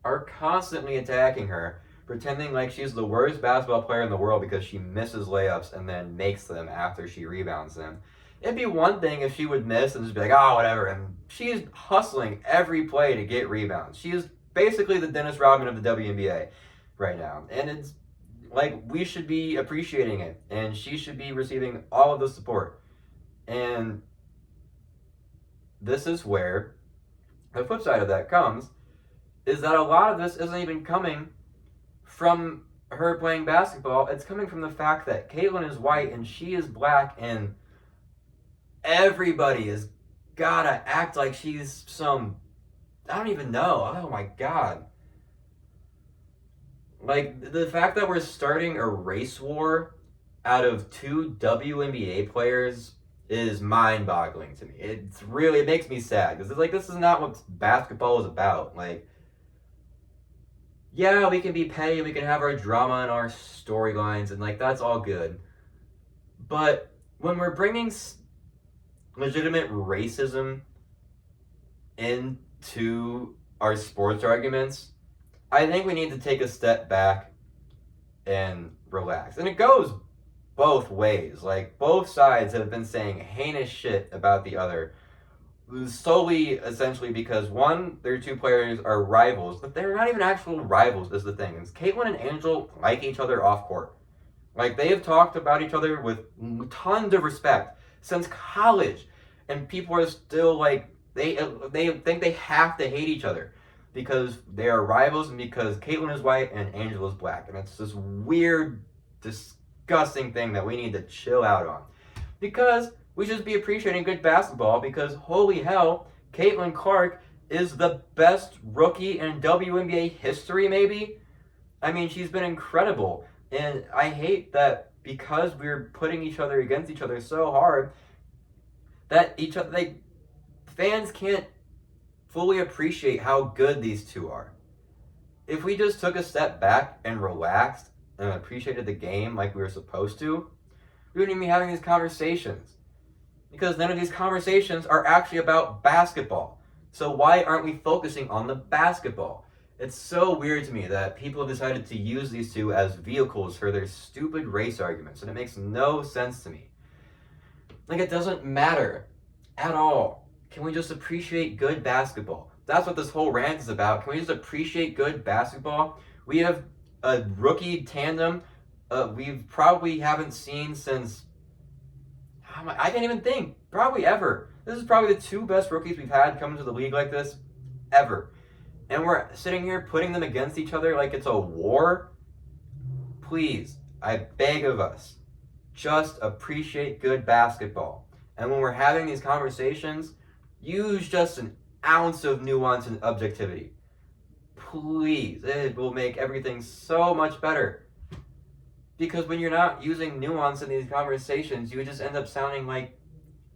are constantly attacking her, pretending like she's the worst basketball player in the world because she misses layups and then makes them after she rebounds them. It'd be one thing if she would miss and just be like, oh, whatever. And she's hustling every play to get rebounds. She is basically the Dennis Rodman of the WNBA right now. And it's like, we should be appreciating it. And she should be receiving all of the support. And this is where the flip side of that comes, is that a lot of this isn't even coming from her playing basketball. It's coming from the fact that Caitlyn is white and she is black, and everybody has gotta act like she's some, I don't even know. Oh my god. Like, the fact that we're starting a race war out of two WNBA players is mind-boggling to me. It makes me sad, because it's like, this is not what basketball is about. Like, yeah, we can be petty, we can have our drama and our storylines, and like, that's all good. But when we're bringing legitimate racism into our sports arguments, I think we need to take a step back and relax. And it goes both ways. Like, both sides have been saying heinous shit about the other, solely, essentially, because one, their two players are rivals, but they're not even actual rivals, is the thing. And Caitlyn and Angel like each other off court. Like, they have talked about each other with tons of respect since college, and people are still like, they think they have to hate each other because they are rivals and because Caitlyn is white and Angel is black. And it's this weird, disgusting thing that we need to chill out on, because we should be appreciating good basketball, because holy hell, Caitlin Clark is the best rookie in WNBA history, maybe. I mean, she's been incredible. And I hate that because we're putting each other against each other so hard that fans can't fully appreciate how good these two are. If we just took a step back and relaxed and appreciated the game like we were supposed to, we wouldn't even be having these conversations. Because none of these conversations are actually about basketball. So why aren't we focusing on the basketball? It's so weird to me that people have decided to use these two as vehicles for their stupid race arguments, and it makes no sense to me. Like, it doesn't matter at all. Can we just appreciate good basketball? That's what this whole rant is about. Can we just appreciate good basketball? We have a rookie tandem we probably haven't seen since, I can't even think, probably ever. This is probably the two best rookies we've had come into the league like this ever. And we're sitting here putting them against each other like it's a war. Please, I beg of us, just appreciate good basketball. And when we're having these conversations, use just an ounce of nuance and objectivity. Please, it will make everything so much better. Because when you're not using nuance in these conversations, you just end up sounding like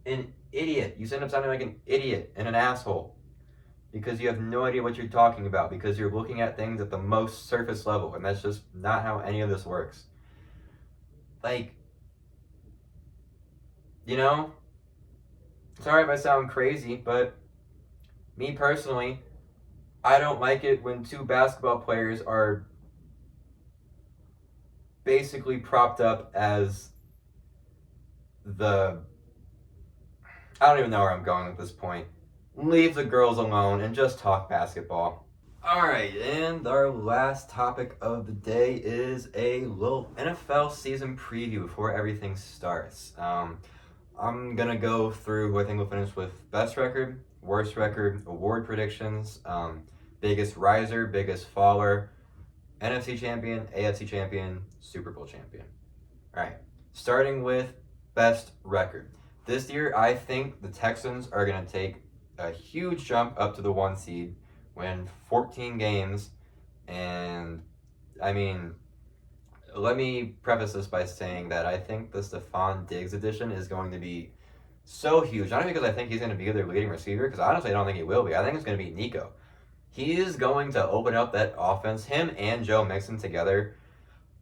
an idiot. You end up sounding like an idiot and an asshole. Because you have no idea what you're talking about. Because you're looking at things at the most surface level. And that's just not how any of this works. Like, you know, sorry if I sound crazy, but me personally, I don't like it when two basketball players are basically propped up as I don't even know where I'm going at this point. Leave the girls alone and just talk basketball. Alright, and our last topic of the day is a little NFL season preview before everything starts. I'm gonna go through who I think will finish with best record, worst record, award predictions, biggest riser, biggest faller, NFC champion, AFC champion, Super Bowl champion. Alright, starting with best record. This year, I think the Texans are going to take a huge jump up to the 1 seed, win 14 games, and, I mean, let me preface this by saying that I think the Stephon Diggs edition is going to be so huge. Not because I think he's going to be their leading receiver, because honestly I don't think he will be. I think it's going to be Nico. He is going to open up that offense, him and Joe Mixon together.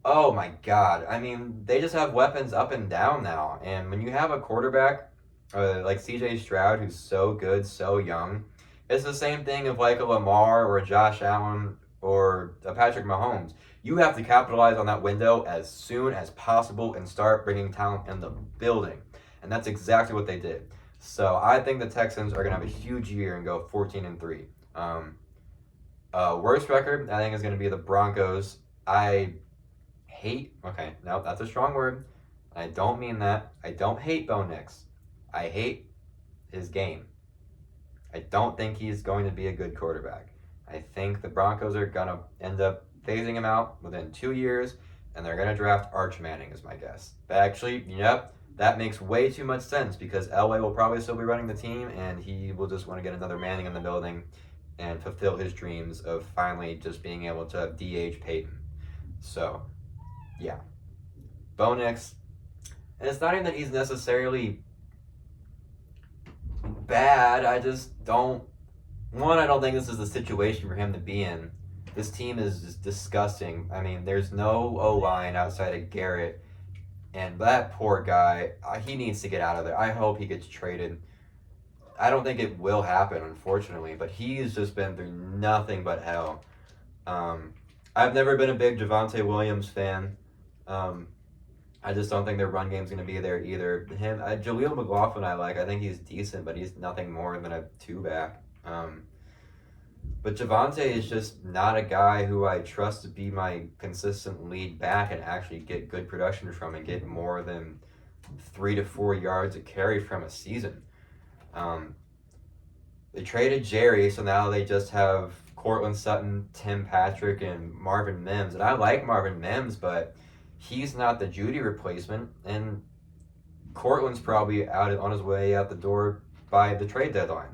Oh my God. I mean, they just have weapons up and down now. And when you have a quarterback like CJ Stroud, who's so good, so young. It's the same thing of like a Lamar or a Josh Allen or a Patrick Mahomes. You have to capitalize on that window as soon as possible and start bringing talent in the building. And that's exactly what they did. So I think the Texans are going to have a huge year and go 14-3. Worst record, I think, is going to be the Broncos. I hate, okay, no, that's a strong word. I don't mean that. I don't hate Bo Nix. I hate his game. I don't think he's going to be a good quarterback. I think the Broncos are going to end up phasing him out within 2 years, and they're going to draft Arch Manning, is my guess. But actually, yep, that makes way too much sense because LA will probably still be running the team, and he will just want to get another Manning in the building and fulfill his dreams of finally just being able to DH Peyton. So, yeah. Bo Nix, and it's not even that he's necessarily bad. I just don't. One, I don't think this is the situation for him to be in. This team is just disgusting. I mean, there's no O-line outside of Garrett. And that poor guy, he needs to get out of there. I hope he gets traded. I don't think it will happen, unfortunately, but he's just been through nothing but hell. I've never been a big Javonte Williams fan. I just don't think their run game's going to be there either. Jaleel McLaughlin I like. I think he's decent, but he's nothing more than a two-back. But Javonte is just not a guy who I trust to be my consistent lead back and actually get good production from and get more than 3 to 4 yards a carry from a season. They traded Jerry, so now they just have Cortland Sutton, Tim Patrick, and Marvin Mims. And I like Marvin Mims, but he's not the Judy replacement. And Cortland's probably out on his way out the door by the trade deadline.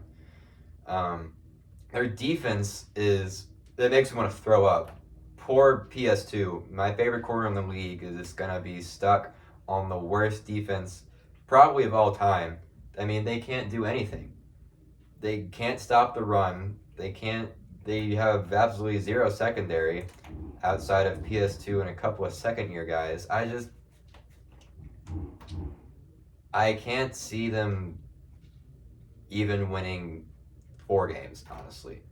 Their defense it makes me want to throw up. Poor PS2, my favorite quarter in the league, is going to be stuck on the worst defense probably of all time. I mean, they can't do anything. They can't stop the run. They have absolutely zero secondary outside of PS2 and a couple of second-year guys. I can't see them even winning 4 games, honestly.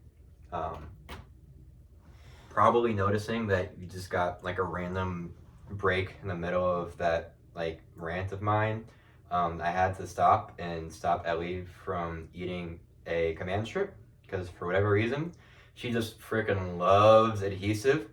Probably noticing that you just got like a random break in the middle of that like rant of mine. I had to stop Ellie from eating a command strip because for whatever reason, she just freaking loves adhesive.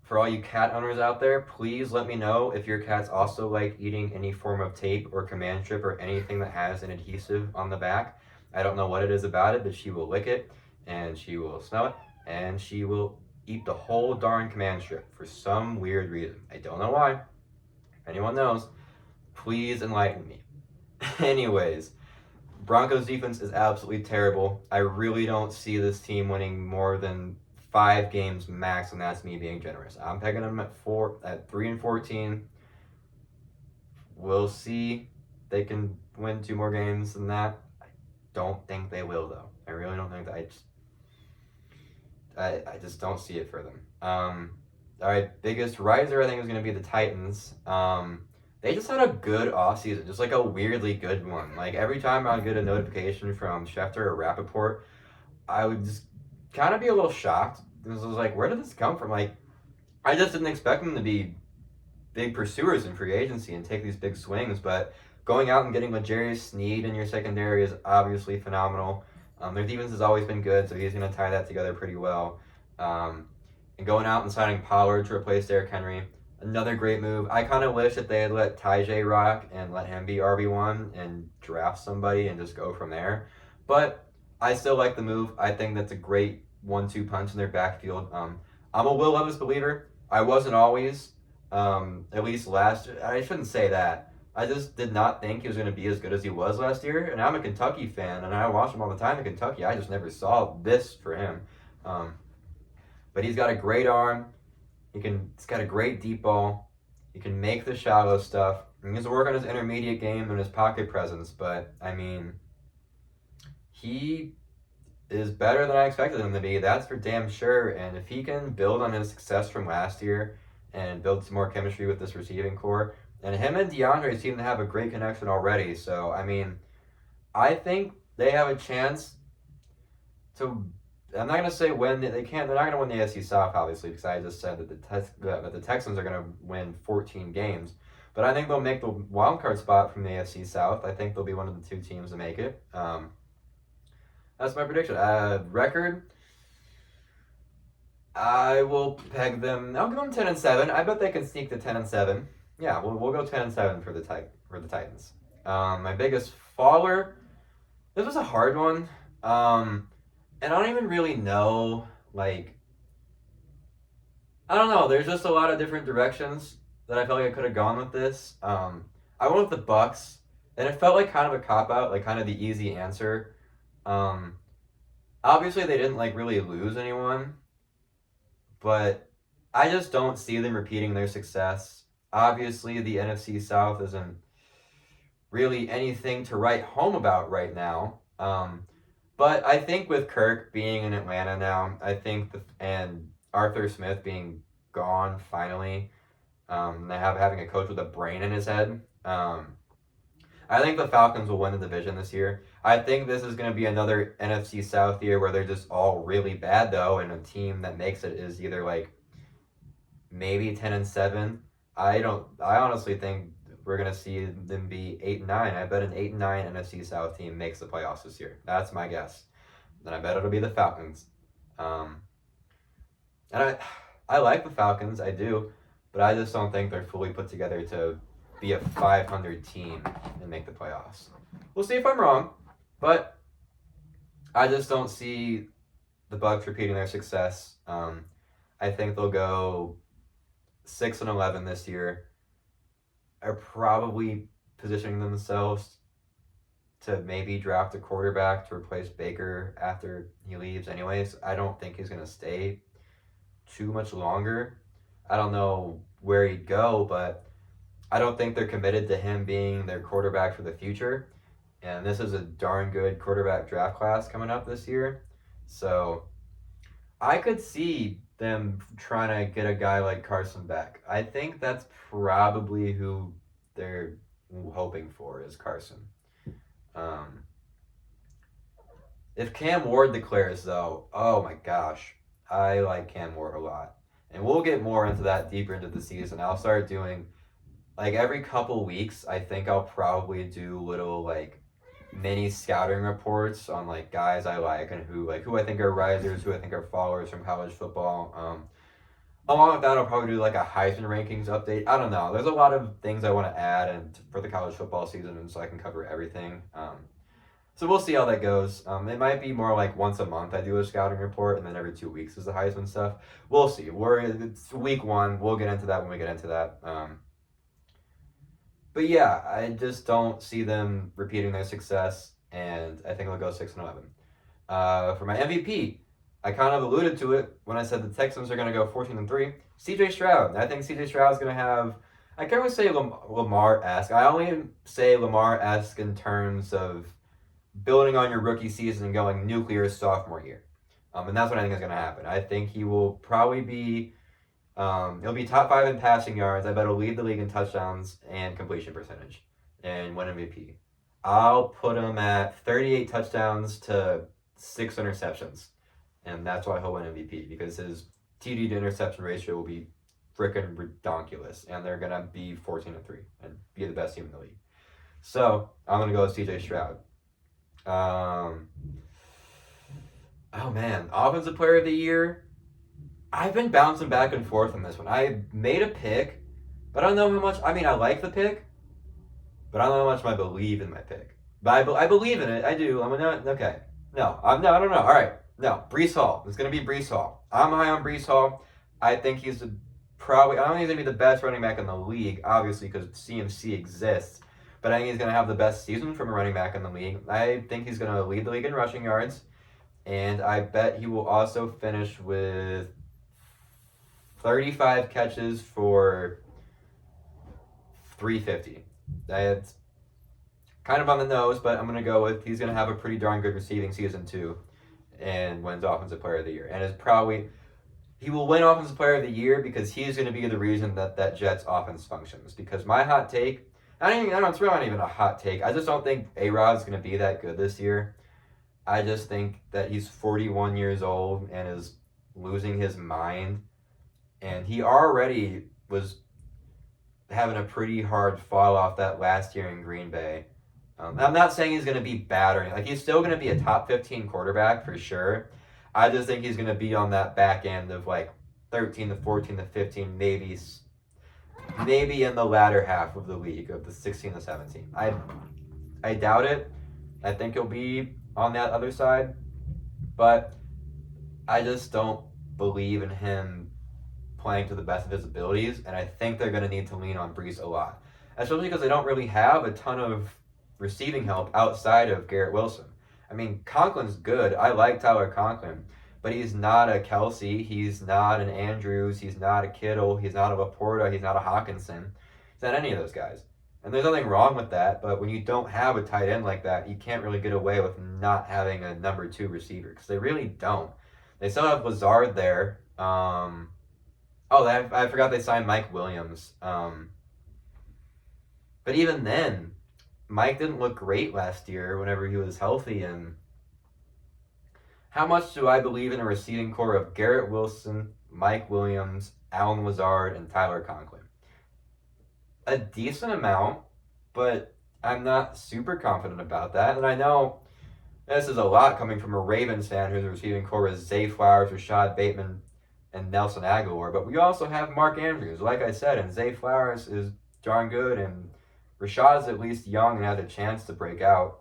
For all you cat owners out there, please let me know if your cats also like eating any form of tape or command strip or anything that has an adhesive on the back. I don't know what it is about it, but she will lick it, and she will smell it, and she will eat the whole darn command strip for some weird reason. I don't know why. If anyone knows, please enlighten me. Anyways, Broncos defense is absolutely terrible. I really don't see this team winning more than 5 games max, and that's me being generous. I'm pegging them at 3-14. We'll see. They can win 2 more games than that. Don't think they will, though. I really don't think that. I just don't see it for them. All right, biggest riser I think is going to be the Titans. They just had a good offseason, just like a weirdly good one. Like every time I would get a notification from Schefter or Rappaport, I would just kind of be a little shocked. It was like, where did this come from? Like, I just didn't expect them to be big pursuers in free agency and take these big swings, but going out and getting L'Jarius Sneed in your secondary is obviously phenomenal. Their defense has always been good, so he's going to tie that together pretty well. And going out and signing Pollard to replace Derrick Henry, another great move. I kind of wish that they had let Tyjae rock and let him be RB1 and draft somebody and just go from there. But I still like the move. I think that's a great 1-2 punch in their backfield. I'm a Will Levis believer. I wasn't always, at least last year. I shouldn't say that. I just did not think he was going to be as good as he was last year. And I'm a Kentucky fan, and I watch him all the time in Kentucky. I just never saw this for him. But he's got a great arm. He's got a great deep ball. He can make the shallow stuff. He needs to work on his intermediate game and his pocket presence. But, I mean, he is better than I expected him to be. That's for damn sure. And if he can build on his success from last year and build some more chemistry with this receiving core, and him and DeAndre seem to have a great connection already. So, I mean, I think they have a chance to. I'm not gonna say win. They can't. They're not gonna win the AFC South, obviously, because I just said that the Texans are gonna win 14 games. But I think they'll make the wild card spot from the AFC South. I think they'll be one of the two teams to make it. That's my prediction. Record. I will peg them. I'll give them 10-7. I bet they can sneak to 10-7. Yeah, we'll go 10-7 for the Titans. My biggest faller. This was a hard one. And I don't even really know, like, I don't know. There's just a lot of different directions that I felt like I could have gone with this. I went with the Bucks, and it felt like kind of a cop-out, like kind of the easy answer. Obviously, they didn't, like, really lose anyone, but I just don't see them repeating their success. Obviously, the NFC South isn't really anything to write home about right now. But I think with Kirk being in Atlanta now, I think and Arthur Smith being gone finally, having a coach with a brain in his head, I think the Falcons will win the division this year. I think this is going to be another NFC South year where they're just all really bad though, and a team that makes it is either like maybe 10-7. I honestly think we're going to see them be 8-9. I bet an 8-9 NFC South team makes the playoffs this year. That's my guess. Then I bet it'll be the Falcons. And I like the Falcons, I do, but I just don't think they're fully put together to be a 500 team and make the playoffs. We'll see if I'm wrong, but I just don't see the Bucs repeating their success. I think they'll go 6-11 this year. Are probably positioning themselves to maybe draft a quarterback to replace Baker after he leaves anyways. I don't think he's going to stay too much longer. I don't know where he'd go, but I don't think they're committed to him being their quarterback for the future. And this is a darn good quarterback draft class coming up this year. So I could see them trying to get a guy like Carson back. I think that's probably who they're hoping for is Carson. If Cam Ward declares, though, oh my gosh, I like Cam Ward a lot. And we'll get more into that deeper into the season. I'll start doing, like, every couple weeks, I think I'll probably do little, like, mini scouting reports on like guys I like and who I think are risers, who I think are followers from college football. Along with that, I'll probably do like a Heisman rankings update. I don't know. There's a lot of things I want to add and for the college football season, and so I can cover everything. So we'll see how that goes. It might be more like once a month I do a scouting report, and then every 2 weeks is the Heisman stuff. We'll see. It's week 1. We'll get into that when we get into that. But yeah, I just don't see them repeating their success, and I think they'll go 6-11. For my MVP, I kind of alluded to it when I said the Texans are going to go 14-3. C.J. Stroud. I think C.J. Stroud's going to have, I can't really say Lamar-esque. I only say Lamar-esque in terms of building on your rookie season and going nuclear sophomore year. And that's what I think is going to happen. I think he will probably be he'll be top 5 in passing yards. I bet he'll lead the league in touchdowns and completion percentage and win MVP. I'll put him at 38 touchdowns to 6 interceptions. And that's why he'll win MVP, because his TD to interception ratio will be freaking redonkulous. And they're going to be 14-3 and be the best team in the league. So I'm going to go with CJ Stroud. Oh man, Offensive Player of the Year. I've been bouncing back and forth on this one. I made a pick, but I don't know how much. I mean, I like the pick, but I don't know how much I believe in my pick. But I believe in it. I do. I'm not okay. No, I don't know. All right, no. Breece Hall. It's gonna be Breece Hall. I'm high on Breece Hall. I think he's probably. I don't think he's gonna be the best running back in the league, obviously, because CMC exists. But I think he's gonna have the best season from a running back in the league. I think he's gonna lead the league in rushing yards, and I bet he will also finish with 35 catches for 350. That's kind of on the nose, but I'm going to go with he's going to have a pretty darn good receiving season too and wins Offensive Player of the Year. And he will win Offensive Player of the Year because he's going to be the reason that Jets offense functions. Because my hot take, It's really not even a hot take. I just don't think A-Rod's going to be that good this year. I just think that he's 41 years old and is losing his mind. And he already was having a pretty hard fall off that last year in Green Bay. I'm not saying he's going to be bad or anything. Like, he's still going to be a top 15 quarterback for sure. I just think he's going to be on that back end of like 13 to 14 to 15, maybe in the latter half of the league of the 16 to 17. I doubt it. I think he'll be on that other side, but I just don't believe in him playing to the best of his abilities, and I think they're going to need to lean on Brees a lot, especially because they don't really have a ton of receiving help outside of Garrett Wilson. I mean, Conklin's good. I like Tyler Conklin, but he's not a Kelsey. He's not an Andrews. He's not a Kittle. He's not a Laporta. He's not a Hawkinson. He's not any of those guys. And there's nothing wrong with that, but when you don't have a tight end like that, you can't really get away with not having a number 2 receiver, because they really don't. They still have Lazard there. I forgot they signed Mike Williams. But even then, Mike didn't look great last year whenever he was healthy. And how much do I believe in a receiving core of Garrett Wilson, Mike Williams, Allen Lazard, and Tyler Conklin? A decent amount, but I'm not super confident about that. And I know this is a lot coming from a Ravens fan who's a receiving core with Zay Flowers, Rashad Bateman, and Nelson Aguilar. But we also have Mark Andrews, like I said, and Zay Flowers is darn good, and Rashad's at least young and has a chance to break out.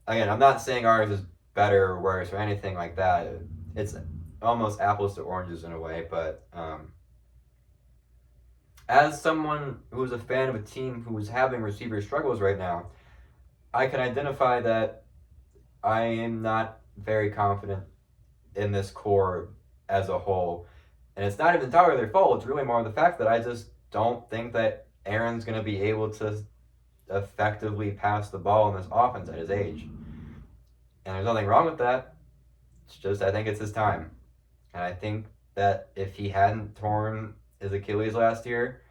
Again, I'm not saying ours is better or worse or anything like that. It's almost apples to oranges in a way, but as someone who's a fan of a team who is having receiver struggles right now, I can identify that I am not very confident in this core as a whole. And it's not even entirely their fault. It's really more the fact that I just don't think that Aaron's going to be able to effectively pass the ball in this offense at his age. And there's nothing wrong with that. It's just, I think it's his time. And I think that if he hadn't torn his Achilles last year,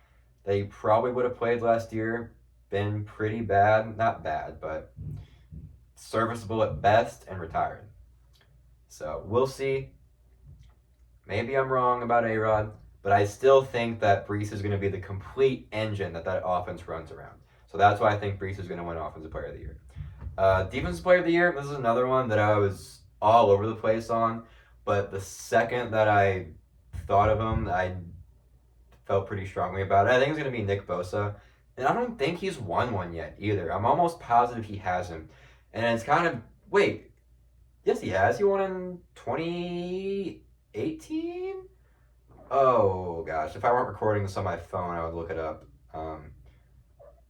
that he probably would have played last year, been pretty bad, not bad, but serviceable at best, and retired. So we'll see. Maybe I'm wrong about A-Rod, but I still think that Brees is going to be the complete engine that offense runs around. So that's why I think Brees is going to win Offensive Player of the Year. Defensive Player of the Year, this is another one that I was all over the place on, but the second that I thought of him, I felt pretty strongly about it. I think it's going to be Nick Bosa, and I don't think he's won one yet either. I'm almost positive he hasn't. And it's kind of, wait, yes he has. He won in 2018? Oh gosh, if I weren't recording this on my phone, I would look it up.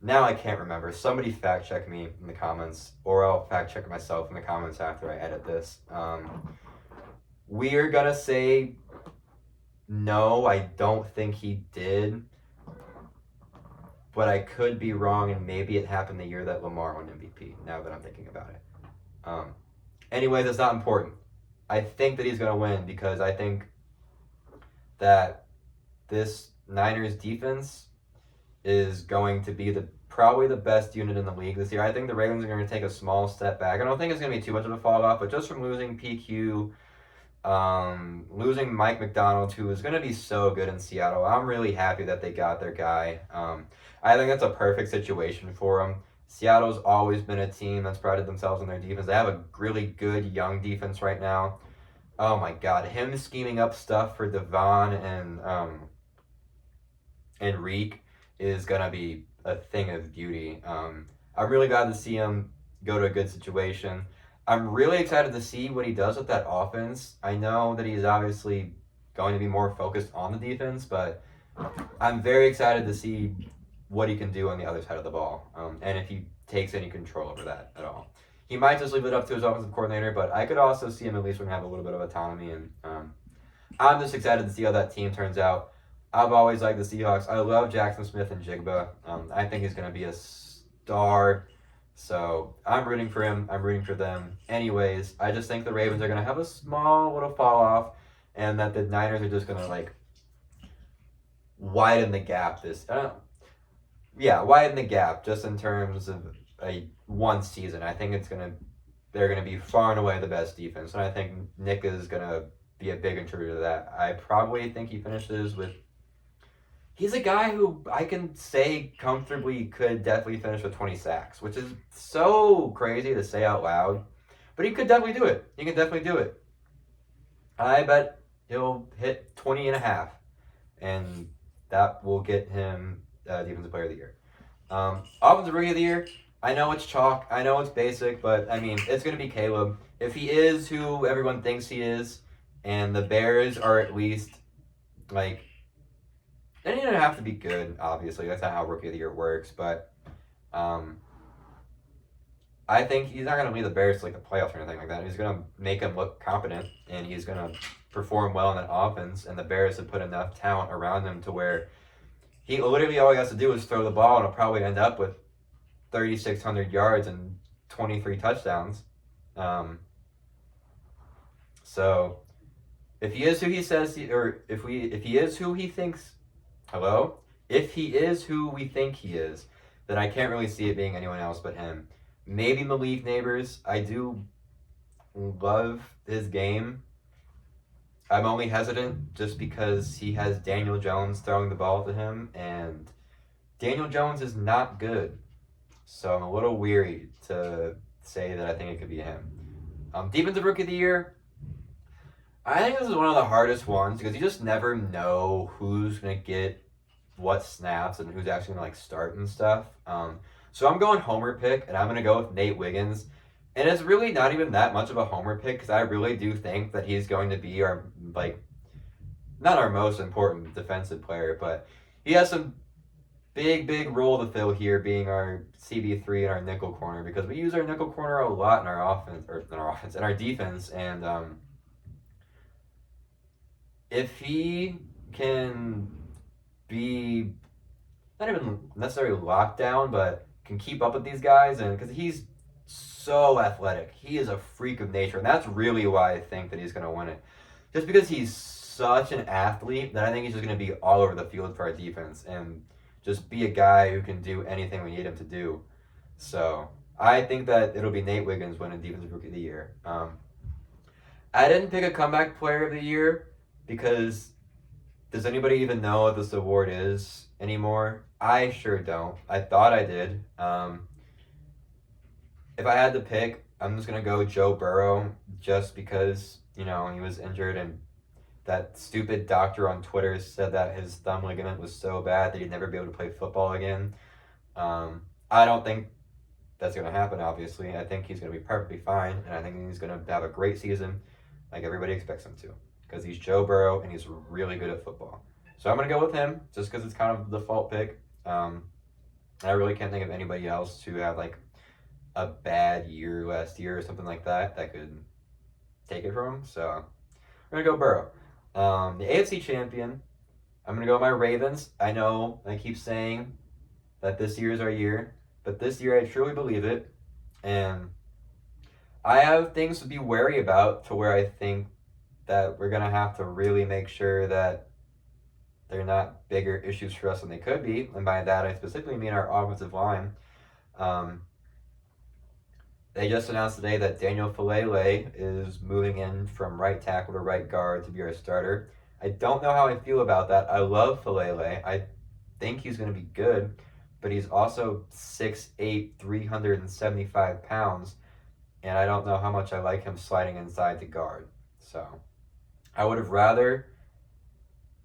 Now I can't remember. Somebody fact check me in the comments, or I'll fact check myself in the comments after I edit this. We're gonna say no, I don't think he did, but I could be wrong, and maybe it happened the year that Lamar won MVP, now that I'm thinking about it. Anyways, it's not important. I think that he's gonna win because I think that this Niners defense is going to be probably the best unit in the league this year. I think the Ravens are going to take a small step back. I don't think it's going to be too much of a fall off, but just from losing PQ, losing Mike McDonald, who is going to be so good in Seattle, I'm really happy that they got their guy. I think that's a perfect situation for them. Seattle's always been a team that's prided themselves on their defense. They have a really good young defense right now. Oh my God, him scheming up stuff for Devon and Reek is going to be a thing of beauty. I'm really glad to see him go to a good situation. I'm really excited to see what he does with that offense. I know that he's obviously going to be more focused on the defense, but I'm very excited to see what he can do on the other side of the ball, and if he takes any control over that at all. He might just leave it up to his offensive coordinator, but I could also see him at least have a little bit of autonomy, and I'm just excited to see how that team turns out. I've always liked the Seahawks. I love Jackson Smith and Jigba. I think he's going to be a star. So I'm rooting for him. I'm rooting for them. Anyways, I just think the Ravens are going to have a small little fall off, and that the Niners are just going to widen the gap widen the gap just in terms of a one season. I think they're gonna be far and away the best defense, and I think Nick is gonna be a big contributor to that. I probably think he finishes with. He's a guy who I can say comfortably could definitely finish with 20 sacks, which is so crazy to say out loud, but he could definitely do it. He can definitely do it. I bet he'll hit 20 and a half, and that will get him Defensive Player of the Year. Offensive Rookie of the Year, I know it's chalk, I know it's basic, but I mean, it's going to be Caleb. If he is who everyone thinks he is, and the Bears are at least, like, they don't have to be good, obviously. That's not how Rookie of the Year works, but I think he's not going to lead the Bears to like the playoffs or anything like that. He's going to make them look competent, and he's going to perform well in that offense, and the Bears have put enough talent around him to where he literally all he has to do is throw the ball, and he'll probably end up with 3,600 yards and 23 touchdowns. So if he is who he says, if he is who he thinks, if he is who we think he is, then I can't really see it being anyone else but him. Maybe Malik Neighbors. I do love his game. I'm only hesitant just because he has Daniel Jones throwing the ball to him, and Daniel Jones is not good. So I'm a little weary to say that I think it could be him. Defensive Rookie of the Year. I think this is one of the hardest ones because you just never know who's going to get what snaps and who's actually going to like start and stuff. So I'm going homer pick, and I'm going to go with Nate Wiggins. And it's really not even that much of a homer pick because I really do think that he's going to be our, like, not our most important defensive player, but he has some big role to fill here being our CB3 and our nickel corner because we use our nickel corner a lot in our in our defense. And if he can be not even necessarily locked down, but can keep up with these guys, and because he's so athletic, he is a freak of nature, and that's really why I think that he's going to win it. Just because he's such an athlete that I think he's just going to be all over the field for our defense and just be a guy who can do anything we need him to do. So I think that it'll be Nate Wiggins winning Defensive Rookie of the Year. I didn't pick a Comeback Player of the Year because does anybody even know what this award is anymore? I sure don't. I thought I did. If I had to pick, I'm just going to go Joe Burrow just because, he was injured and that stupid doctor on Twitter said that his thumb ligament was so bad that he'd never be able to play football again. I don't think that's going to happen, obviously. I think he's going to be perfectly fine, and I think he's going to have a great season like everybody expects him to because he's Joe Burrow and he's really good at football. So I'm going to go with him just because it's kind of the default pick. I really can't think of anybody else who had like a bad year last year or something like that could take it from him. So I'm going to go Burrow. The AFC champion, I'm going to go with my Ravens. I know I keep saying that this year is our year, but this year I truly believe it. And I have things to be wary about to where I think that we're going to have to really make sure that they're not bigger issues for us than they could be. And by that, I specifically mean our offensive line. They just announced today that Daniel Falele is moving in from right tackle to right guard to be our starter. I don't know how I feel about that. I love Falele. I think he's going to be good, but he's also 6'8", 375 pounds, and I don't know how much I like him sliding inside to guard. So I would have rather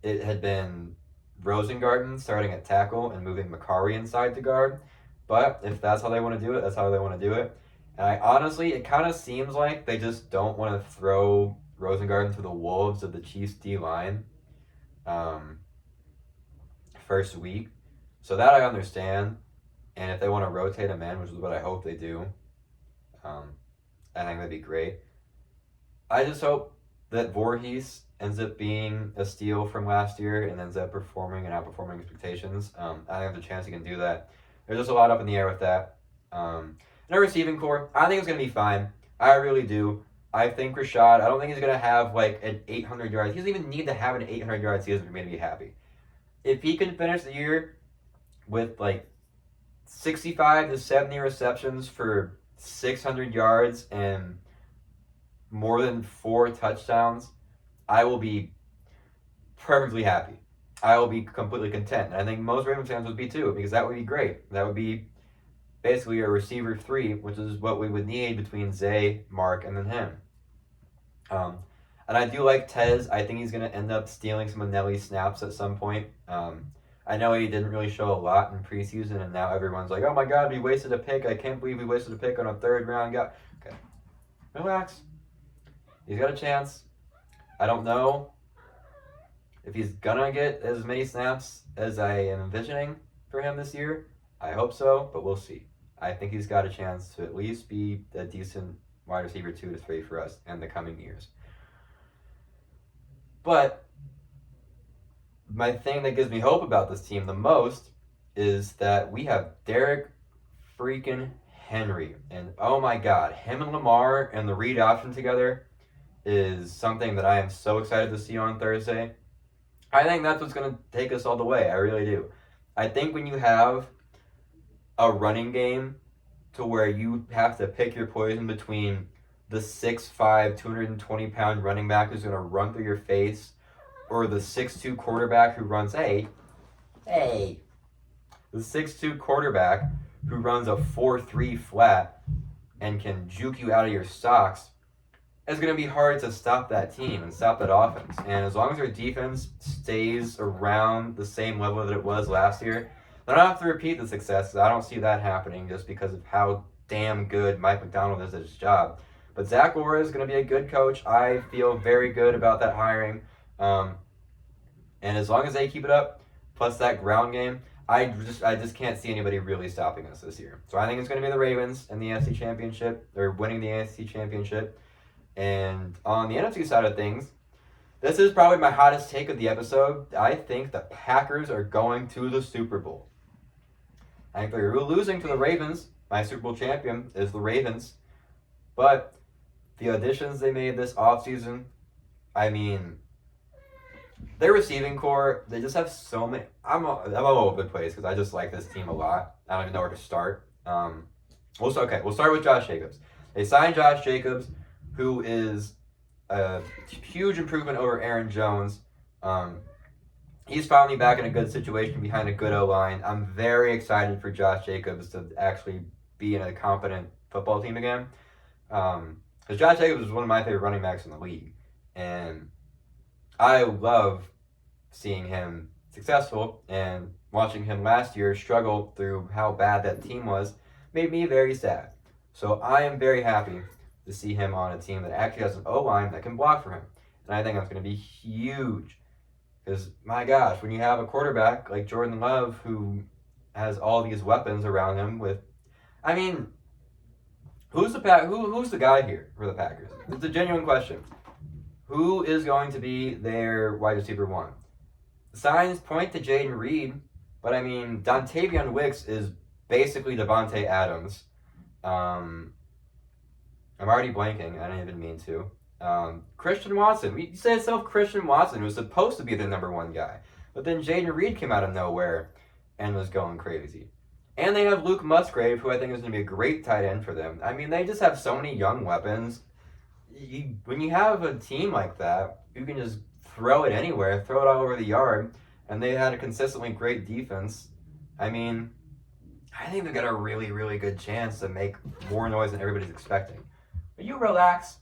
it had been Rosengarten starting at tackle and moving Macari inside to guard, but if that's how they want to do it, that's how they want to do it. And I honestly, it kind of seems like they just don't want to throw Rosengarten to the wolves of the Chiefs D-line first week. So that I understand. And if they want to rotate him in, which is what I hope they do, I think that'd be great. I just hope that Voorhees ends up being a steal from last year and ends up performing and outperforming expectations. I think there's a chance he can do that. There's just a lot up in the air with that. And our receiving core, I think it's going to be fine. I really do. I think Rashad, I don't think he's going to have like an 800 yards. He doesn't even need to have an 800 yard season for me to be happy. if he can finish the year with like 65 to 70 receptions for 600 yards and more than 4 touchdowns, I will be perfectly happy. I will be completely content. And I think most Ravens fans would be too, because that would be great. That would be basically a receiver 3, which is what we would need between Zay, Mark, and then him. And I do like Tez. I think he's going to end up stealing some of Nelly's snaps at some point. I know he didn't really show a lot in preseason, and now everyone's like, oh my God, we wasted a pick. I can't believe we wasted a pick on a 3rd round guy. Okay, relax. He's got a chance. I don't know if he's going to get as many snaps as I am envisioning for him this year. I hope so, but we'll see. I think he's got a chance to at least be a decent wide receiver 2 to 3 for us in the coming years. But my thing that gives me hope about this team the most is that we have Derrick freaking Henry. And oh my God, him and Lamar and the read option together is something that I am so excited to see on Thursday. I think that's what's going to take us all the way. I really do. I think when you have a running game to where you have to pick your poison between the 6'5", 220-pound running back who's going to run through your face, or the 6'2" quarterback who runs, the 6'2" quarterback who runs a 4.3 flat and can juke you out of your socks, it's going to be hard to stop that team and stop that offense. And as long as our defense stays around the same level that it was last year, they don't have to repeat the success. I don't see that happening just because of how damn good Mike McDonald is at his job. But Zach Orr is going to be a good coach. I feel very good about that hiring. And as long as they keep it up, plus that ground game, I just can't see anybody really stopping us this year. So I think it's going to be the Ravens in the NFC Championship. They're winning the NFC Championship. And on the NFC side of things, this is probably my hottest take of the episode. I think the Packers are going to the Super Bowl. I think they're losing to the Ravens. My Super Bowl champion is the Ravens. But the additions they made this offseason, I mean, their receiving core, they just have so many. I'm all over the place because I just like this team a lot. I don't even know where to start. We'll start with Josh Jacobs. They signed Josh Jacobs, who is a huge improvement over Aaron Jones. He's finally back in a good situation behind a good O-line. I'm very excited for Josh Jacobs to actually be in a competent football team again. Because Josh Jacobs is one of my favorite running backs in the league. And I love seeing him successful, and watching him last year struggle through how bad that team was made me very sad. So I am very happy to see him on a team that actually has an O-line that can block for him. And I think that's going to be huge. Because, my gosh, when you have a quarterback like Jordan Love who has all these weapons around him with... I mean, who's the guy here for the Packers? It's a genuine question. Who is going to be their wide receiver 1? The signs point to Jaden Reed, but I mean, Dontavian Wicks is basically Devontae Adams. I'm already blanking. I didn't even mean to. Christian Watson. You said yourself Christian Watson was supposed to be the number 1 guy. But then Jaden Reed came out of nowhere and was going crazy. And they have Luke Musgrave, who I think is going to be a great tight end for them. I mean, they just have so many young weapons. When you have a team like that, you can just throw it anywhere, throw it all over the yard, and they had a consistently great defense. I mean, I think they've got a really, really good chance to make more noise than everybody's expecting. Will you relax?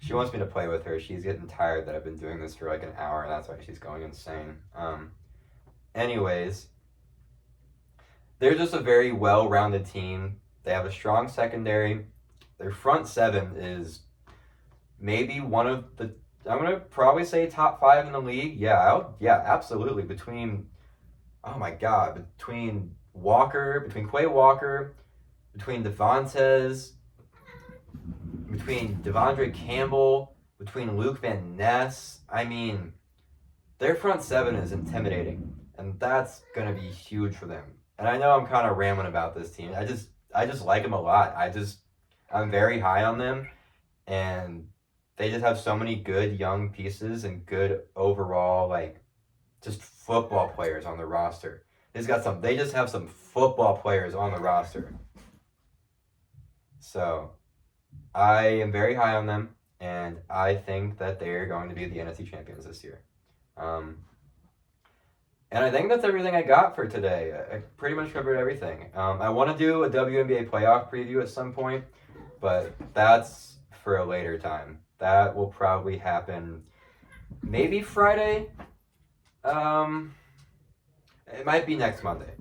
She wants me to play with her. She's getting tired that I've been doing this for like an hour, and that's why she's going insane. Anyways, they're just a very well-rounded team. They have a strong secondary. Their front 7 is maybe one of the, I'm going to probably say top 5 in the league. Yeah, absolutely. Between Walker, between Quay Walker, between Devontae, between Devondre Campbell, between Luke Van Ness. I mean, their front 7 is intimidating, and that's going to be huge for them. And I know I'm kind of rambling about this team. I just like them a lot. I'm very high on them, and they just have so many good young pieces and good overall just football players on the roster. They just have some football players on the roster. So I am very high on them, and I think that they're going to be the NFC champions this year. And I think that's everything I got for today. I pretty much covered everything. I want to do a WNBA playoff preview at some point, but that's for a later time. That will probably happen maybe Friday. It might be next Monday.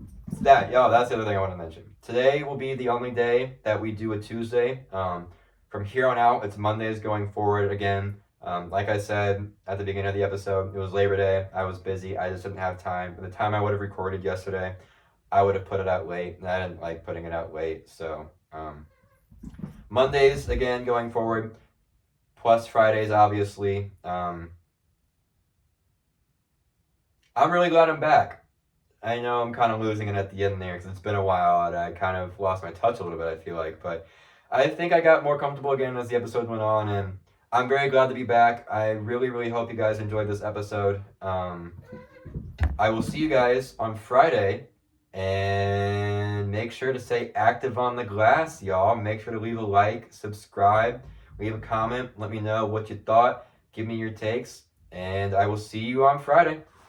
That's the other thing I want to mention. Today will be the only day that we do a Tuesday. From here on out, it's Mondays going forward again. Like I said at the beginning of the episode, it was Labor Day. I was busy. I just didn't have time. By the time I would have recorded yesterday, I would have put it out late, and I didn't like putting it out late. So Mondays again going forward, plus Fridays obviously. I'm really glad I'm back. I know I'm kind of losing it at the end there because it's been a while and I kind of lost my touch a little bit, I feel like. But I think I got more comfortable again as the episode went on, and I'm very glad to be back. I really, really hope you guys enjoyed this episode. I will see you guys on Friday, and make sure to stay active on the glass, y'all. Make sure to leave a like, subscribe, leave a comment, let me know what you thought, give me your takes, and I will see you on Friday.